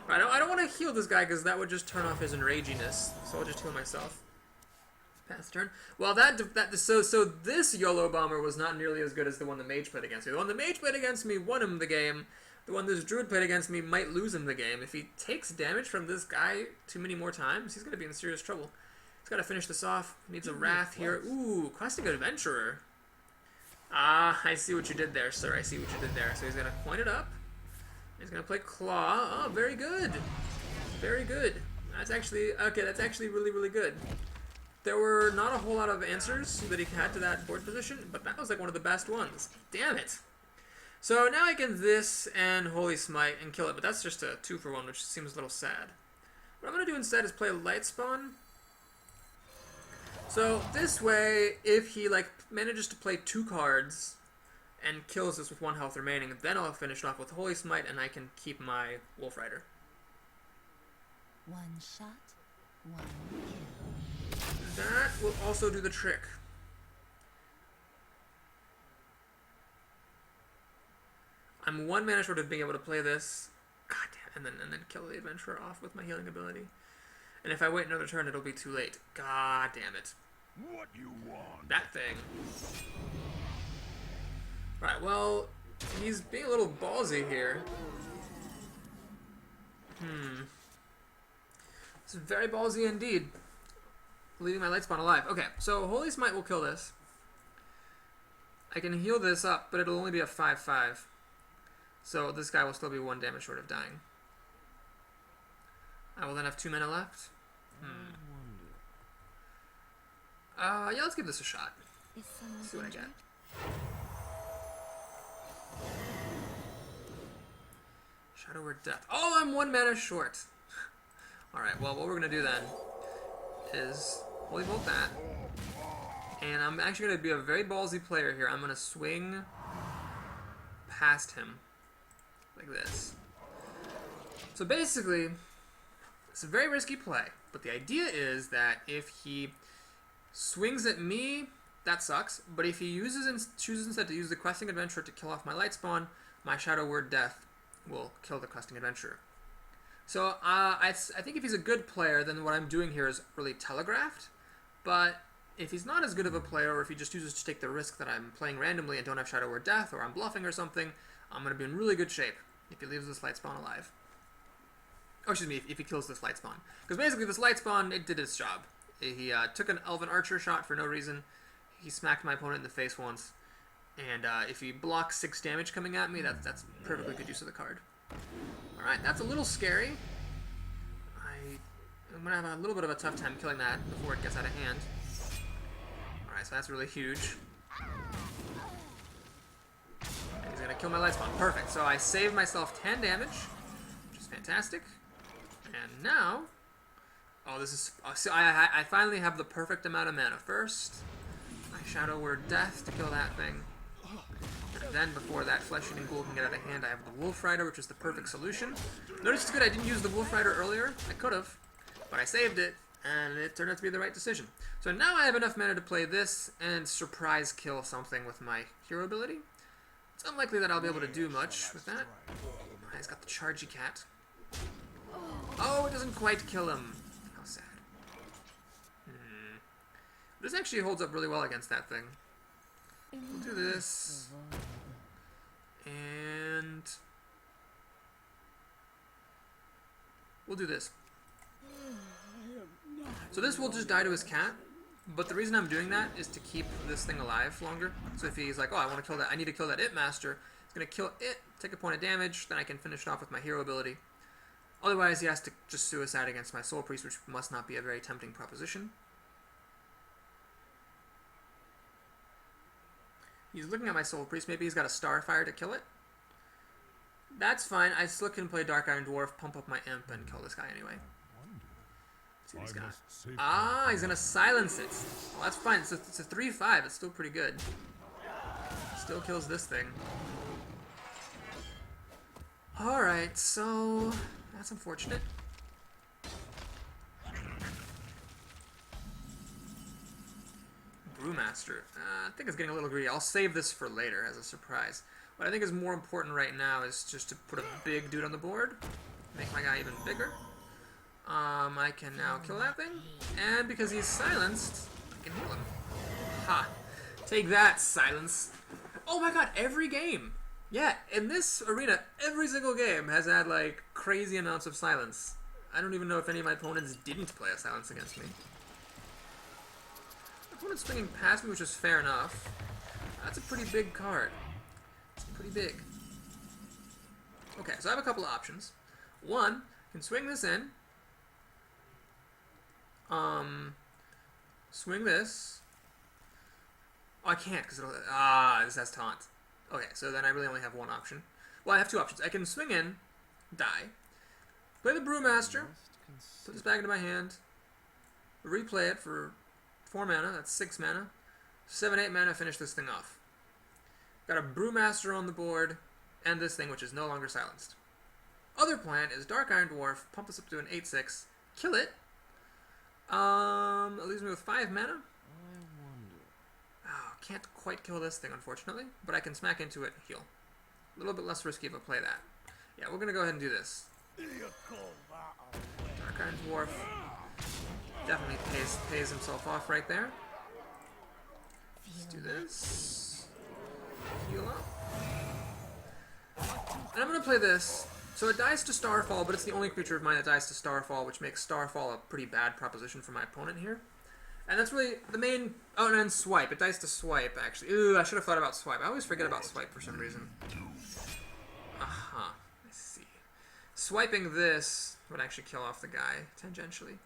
I don't want to heal this guy because that would just turn off his enraginess, so I'll just heal myself. Pass turn. Well, so this YOLO Bomber was not nearly as good as the one the Mage played against me. The one the Mage played against me won him the game. The one this Druid played against me might lose him the game. If he takes damage from this guy too many more times, he's going to be in serious trouble. He's got to finish this off. Needs a Wrath here. Ooh, Questing Adventurer. Ah, I see what you did there, sir. I see what you did there. So he's going to point it up. He's going to play Claw. Oh, very good. Very good. That's actually really, really good. There were not a whole lot of answers that he had to that board position, but that was like one of the best ones. Damn it. So now I can this and Holy Smite and kill it, but that's just a 2-for-1, which seems a little sad. What I'm going to do instead is play Light Spawn. So this way, if he like manages to play 2 cards and kills this with 1 health remaining, then I'll finish off with Holy Smite and I can keep my Wolf Rider. One shot, one kill. That will also do the trick. I'm 1 mana short of being able to play this. God damn, and then kill the Adventurer off with my healing ability. And if I wait another turn, it'll be too late. God damn it. What you want? That thing. Right, well, he's being a little ballsy here. This is very ballsy indeed. Leaving my Light Spawn alive. Okay, so Holy Smite will kill this. I can heal this up, but it'll only be a 5/5. So this guy will still be 1 damage short of dying. I will then have 2 mana left. Yeah, let's give this a shot. See what I get. Shadow Word Death. Oh, I'm 1 mana short. Alright, well, what we're going to do then is Holy Bolt that. And I'm actually going to be a very ballsy player here. I'm going to swing past him. Like this. So basically, it's a very risky play. But the idea is that if he swings at me, that sucks. But if he chooses instead to use the Questing Adventurer to kill off my Light Spawn, my Shadow Word Death will kill the Questing Adventurer. So I think if he's a good player, then what I'm doing here is really telegraphed. But if he's not as good of a player, or if he just chooses to take the risk that I'm playing randomly and don't have Shadow Word Death, or I'm bluffing or something, I'm going to be in really good shape if he leaves this Light Spawn alive. Oh, excuse me, if he kills this Light Spawn. Because basically this Light Spawn, it did its job. He took an Elven Archer shot for no reason. He smacked my opponent in the face once. And if he blocks 6 damage coming at me, that's perfectly good use of the card. Alright, that's a little scary. I'm going to have a little bit of a tough time killing that before it gets out of hand. Alright, so that's really huge. And he's going to kill my Light Spawn. Perfect. So I saved myself 10 damage, which is fantastic. And now... Oh, this is... So I finally have the perfect amount of mana. First, my Shadow Word Death to kill that thing. And then, before that Flesh-Eating Ghoul can get out of hand, I have the Wolf Rider, which is the perfect solution. Notice it's good I didn't use the Wolf Rider earlier. I could have, but I saved it, and it turned out to be the right decision. So now I have enough mana to play this and surprise kill something with my hero ability. It's unlikely that I'll be able to do much with that. He's got the Chargy Cat. Oh, it doesn't quite kill him. How sad. This actually holds up really well against that thing. We'll do this. And... we'll do this. So this will just die to his cat, but the reason I'm doing that is to keep this thing alive longer. So if he's like, oh, I want to kill that, I need to kill that It Master, it's Gonna kill it, take a point of damage, then I can finish it off with my hero ability. Otherwise, he has to just suicide against my Soul Priest, which must not be a very tempting proposition. He's looking at my Soul Priest. Maybe he's got a Starfire to kill it. That's fine. I still can play Dark Iron Dwarf, pump up my Imp, and kill this guy anyway. Let's see what he's got. Ah, he's going to silence it. Well, that's fine. It's a 3-5. It's still pretty good. Still kills this thing. Alright, so that's unfortunate. Brewmaster. I think it's getting a little greedy. I'll save this for later as a surprise. What I think is more important right now is just to put a big dude on the board. Make my guy even bigger. I can now kill that thing. And because he's silenced, I can heal him. Ha! Take that, silence. Oh my god, every game! Yeah, in this arena, every single game has had, like, crazy amounts of silence. I don't even know if any of my opponents didn't play a silence against me. My opponent's swinging past me, which is fair enough. That's a pretty big card. It's pretty big. Okay, so I have a couple of options. One, I can swing this in. Swing this. Oh, I can't, because it'll... Ah, this has taunt. Okay, so then I really only have one option. Well, I have two options. I can swing in, die, play the Brewmaster, put this back into my hand, replay it for 4 mana, that's 6 mana, 7-8 mana, finish this thing off. Got a Brewmaster on the board, and this thing, which is no longer silenced. Other plan is Dark Iron Dwarf, pump this up to an 8-6, kill it. It leaves me with 5 mana. Oh, can't quite kill this thing, unfortunately, but I can smack into it and heal. A little bit less risky if I play that. Yeah, we're gonna go ahead and do this. Dark Iron Dwarf definitely pays himself off right there. Let's do this. Heal up. And I'm gonna play this. So it dies to Starfall, but it's the only creature of mine that dies to Starfall, which makes Starfall a pretty bad proposition for my opponent here. And that's really the main... Oh, and then Swipe. It dies to Swipe, actually. Ooh, I should have thought about Swipe. I always forget about Swipe for some reason. Aha. I see. Swiping this would actually kill off the guy, tangentially.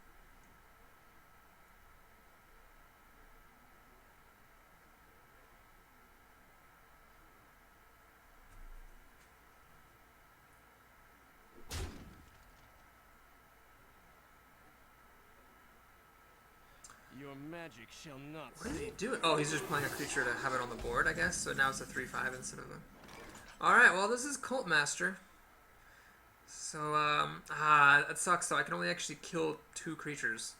Your magic shall not. What is he doing? Oh, he's just playing a creature to have it on the board, I guess. So now it's a 3-5 instead of a... Alright, well, this is Cult Master. So, that sucks, though. I can only actually kill 2 creatures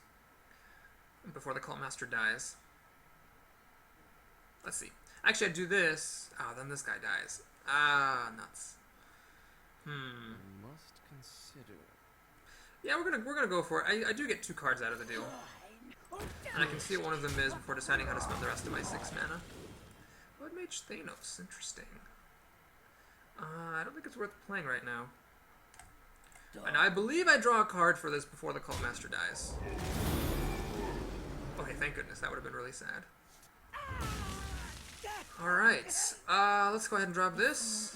before the Cult Master dies. Let's see. Actually, I do this. Oh, then this guy dies. Ah, nuts. Must consider. Yeah, we're gonna go for it. I do get 2 cards out of the deal. And I can see what one of them is before deciding how to spend the rest of my 6 mana. Blood Mage Thanos, interesting. I don't think it's worth playing right now. And I believe I draw a card for this before the Cult Master dies. Okay, thank goodness, that would have been really sad. Alright, let's go ahead and drop this.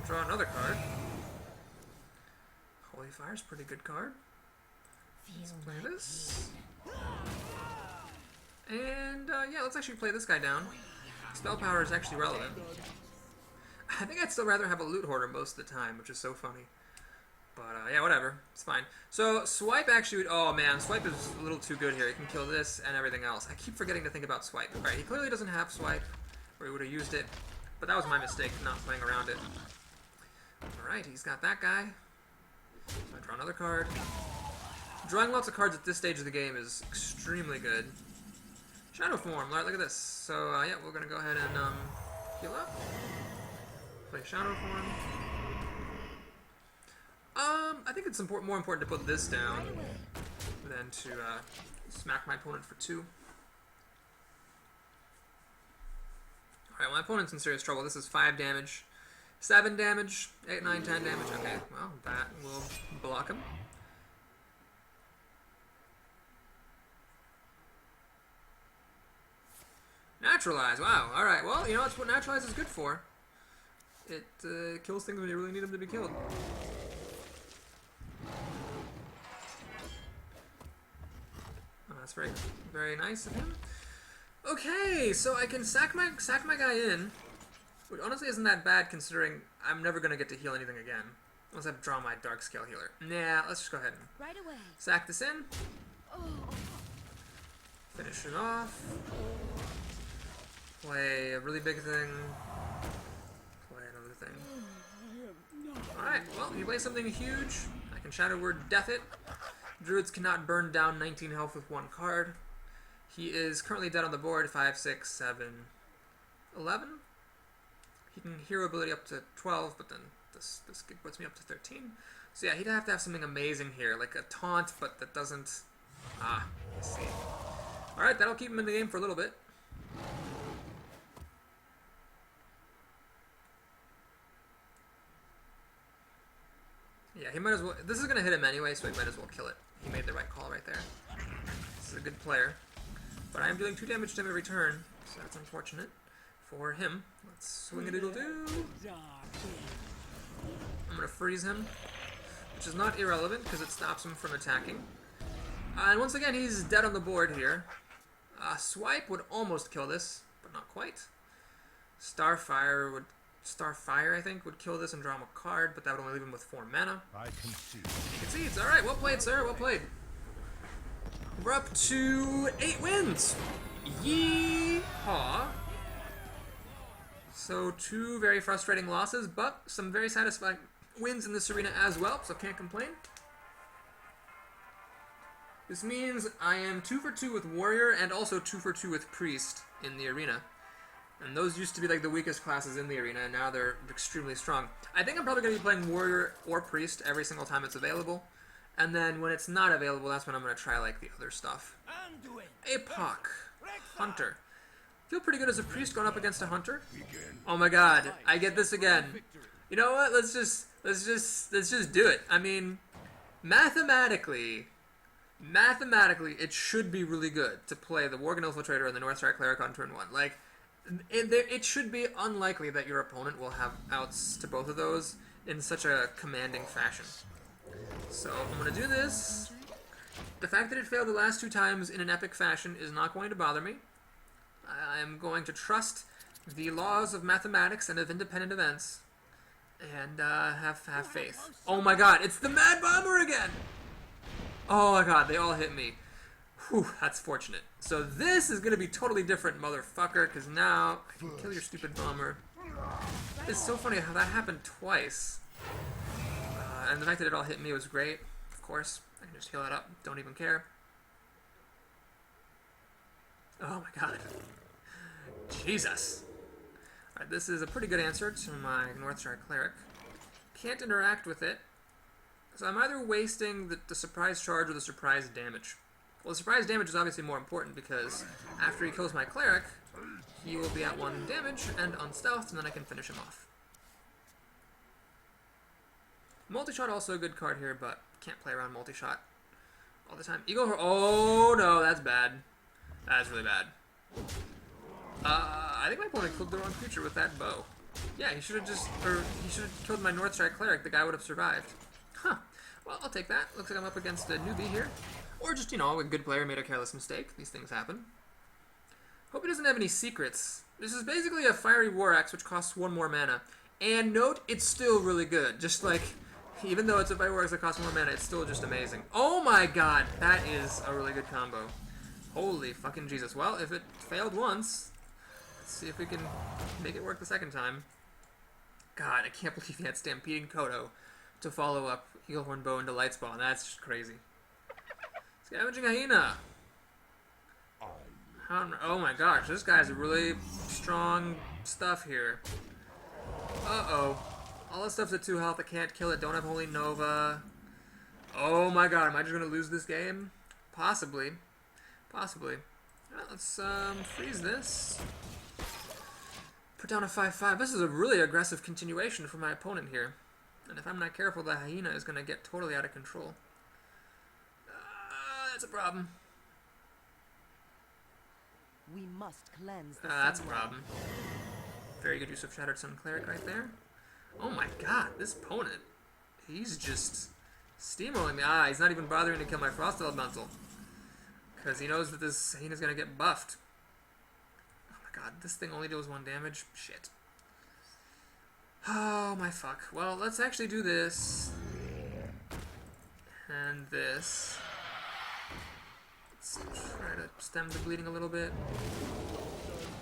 Draw another card. Holy Fire's a pretty good card. Let's play this. And, yeah, let's actually play this guy down. Spell power is actually relevant. I think I'd still rather have a Loot Hoarder most of the time, which is so funny. But, yeah, whatever. It's fine. So, Swipe actually would... Oh, man, Swipe is a little too good here. He can kill this and everything else. I keep forgetting to think about Swipe. Alright, he clearly doesn't have Swipe, or he would have used it. But that was my mistake, not playing around it. Alright, he's got that guy. So I draw another card. Drawing lots of cards at this stage of the game is extremely good. Shadow Form, right, look at this. So, yeah, we're going to go ahead and heal up. Play Shadow Form. I think it's more important to put this down than to smack my opponent for 2. Alright, well, my opponent's in serious trouble. This is 5 damage, 7 damage, 8, 9, 10 damage. Okay, well, that will block him. Naturalize, wow. Alright, well, you know, that's what Naturalize is good for. It kills things when you really need them to be killed. Oh, that's very, very nice of him. Okay, so I can sack my guy in, which honestly isn't that bad considering I'm never gonna get to heal anything again unless I draw my dark scale healer. Nah, let's just go ahead and Right away. sack this in. Finish it off. Play a really big thing. Play another thing. Alright, well, he plays something huge. I can Shadow Word Death it. Druids cannot burn down 19 health with one card. He is currently dead on the board, 5, 6, 7, 11. He can hero ability up to 12, but then this puts me up to 13. So yeah, he'd have to have something amazing here, like a taunt, but that doesn't... Ah, let's see. Alright, that'll keep him in the game for a little bit. Yeah, he might as well... This is going to hit him anyway, so he might as well kill it. He made the right call right there. This is a good player. But I am dealing 2 damage to him every turn, so that's unfortunate for him. Let's swing-a-doodle-doo. I'm going to freeze him, which is not irrelevant because it stops him from attacking. And once again, he's dead on the board here. Swipe would almost kill this, but not quite. Starfire, I think, would kill this and draw him a card, but that would only leave him with 4 mana. I concede. He concedes. All right, well played, sir. Well played. We're up to 8 wins. Yeehaw. So 2 very frustrating losses, but some very satisfying wins in this arena as well, so can't complain. This means I am 2 for 2 with Warrior and also 2 for 2 with Priest in the arena. And those used to be like the weakest classes in the arena, and now they're extremely strong. I think I'm probably going to be playing Warrior or Priest every single time it's available. And then when it's not available, that's when I'm going to try like the other stuff. Apoc. Hunter. Feel pretty good as a Priest going up against a Hunter. Oh my god, I get this again. You know what? Let's just do it. I mean, mathematically, it should be really good to play the Worgen Infiltrator and the Northstar Cleric on turn 1. Like, it should be unlikely that your opponent will have outs to both of those in such a commanding fashion. So I'm going to do this. The fact that it failed the last 2 times in an epic fashion is not going to bother me. I'm going to trust the laws of mathematics and of independent events and have faith. Oh my god, it's the Mad Bomber again! Oh my god, they all hit me. Whew, that's fortunate. So this is going to be totally different, motherfucker, because now I can kill your stupid bomber. It's so funny how that happened twice. And the fact that it all hit me was great, of course. I can just heal that up, don't even care. Oh my god. Jesus. Alright, this is a pretty good answer to my Northstar Cleric. Can't interact with it. So I'm either wasting the surprise charge or the surprise damage. Well, the surprise damage is obviously more important because after he kills my Cleric, he will be at 1 damage and unstealthed, and then I can finish him off. Multi-shot also a good card here, but can't play around multi-shot all the time. Eagle, oh no, that's bad. That's really bad. I think my opponent killed the wrong creature with that bow. Yeah, he should have killed my Northstar Cleric. The guy would have survived. Huh. Well, I'll take that. Looks like I'm up against a newbie here. Or just, you know, a good player made a careless mistake. These things happen. Hope he doesn't have any secrets. This is basically a Fiery War Axe, which costs 1 more mana. And note, it's still really good. Just like, even though it's a Fiery War Axe that costs 1 more mana, it's still just amazing. Oh my god, that is a really good combo. Holy fucking Jesus. Well, if it failed once, let's see if we can make it work the second time. God, I can't believe he had Stampeding Kodo to follow up Eaglehorn Bow into Lightspawn. That's just crazy. Scavenging Hyena. Oh my gosh, this guy's really strong stuff here. Uh-oh. All this stuff's at 2 health. I can't kill it. Don't have Holy Nova. Oh my god, am I just going to lose this game? Possibly. Possibly. Alright, let's freeze this. Put down a 5/5. This is a really aggressive continuation for my opponent here. And if I'm not careful, the Hyena is going to get totally out of control. That's a problem. We must cleanse the That's a sunlight. problem. Very good use of Shattered Sun Cleric right there. Oh my god, this opponent. He's just steamrolling me. Ah, he's not even bothering to kill my Frost Elemental. Because he knows that this Hyena's going to get buffed. Oh my god, this thing only deals 1 damage? Shit. Oh my fuck. Well, let's actually do this. And this. Let's try to stem the bleeding a little bit.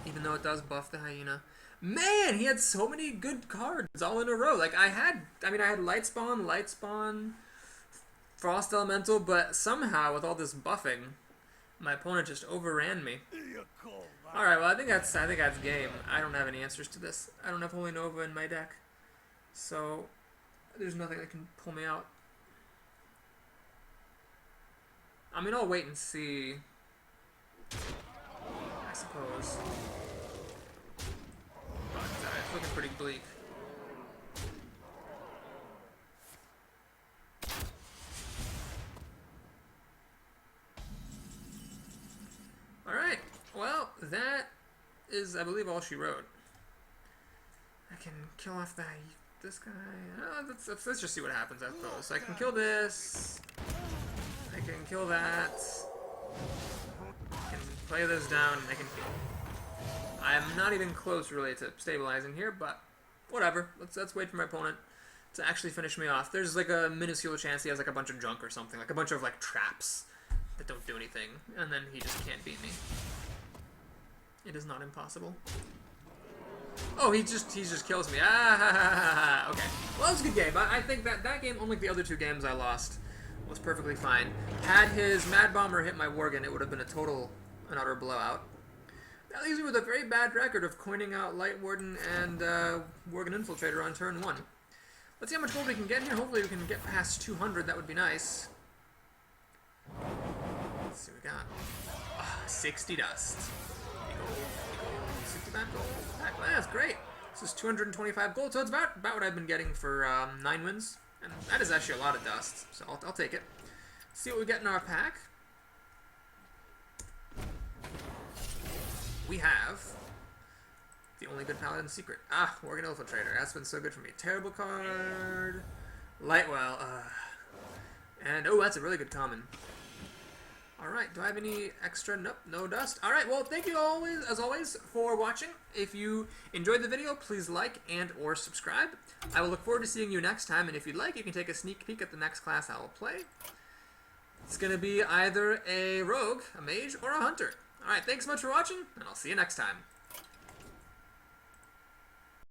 Even though it does buff the Hyena. Man, he had so many good cards all in a row. Like, I had Light Spawn, Frost Elemental, but somehow, with all this buffing, my opponent just overran me. Alright, well, I think that's game. I don't have any answers to this. I don't have Holy Nova in my deck. So, there's nothing that can pull me out. I mean, I'll wait and see. I suppose. But it's looking pretty bleak. Alright, well, that is, I believe, all she wrote. I can kill off this guy. Let's just see what happens, I suppose. So I can kill this. I can kill that. I can play this down, and I can heal. I am not even close, really, to stabilizing here, but whatever. Let's wait for my opponent to actually finish me off. There's like a minuscule chance he has like a bunch of junk or something, like a bunch of like traps that don't do anything, and then he just can't beat me. It is not impossible. Oh, he just kills me. Ah, okay. Well, that was a good game. I think that game, unlike the other 2 games I lost, was perfectly fine. Had his Mad Bomber hit my Worgen, it would have been an utter blowout. That leaves me with a very bad record of coining out Light Warden and Worgen Infiltrator on turn 1. Let's see how much gold we can get here. Hopefully we can get past 200. That would be nice. Let's see what we got. 60 dust. 65 gold. Well, that's great. This is 225 gold, so it's about what I've been getting for 9 wins. And that is actually a lot of dust, so I'll take it. Let's see what we get in our pack. We have the only good Paladin secret. Worgen Infiltrator. That's been so good for me. Terrible card. Lightwell. And, oh, that's a really good common. Alright, do I have any extra? Nope, no dust. Alright, well, thank you as always, for watching. If you enjoyed the video, please like and or subscribe. I will look forward to seeing you next time, and if you'd like, you can take a sneak peek at the next class I will play. It's going to be either a rogue, a mage, or a hunter. Alright, thanks so much for watching, and I'll see you next time.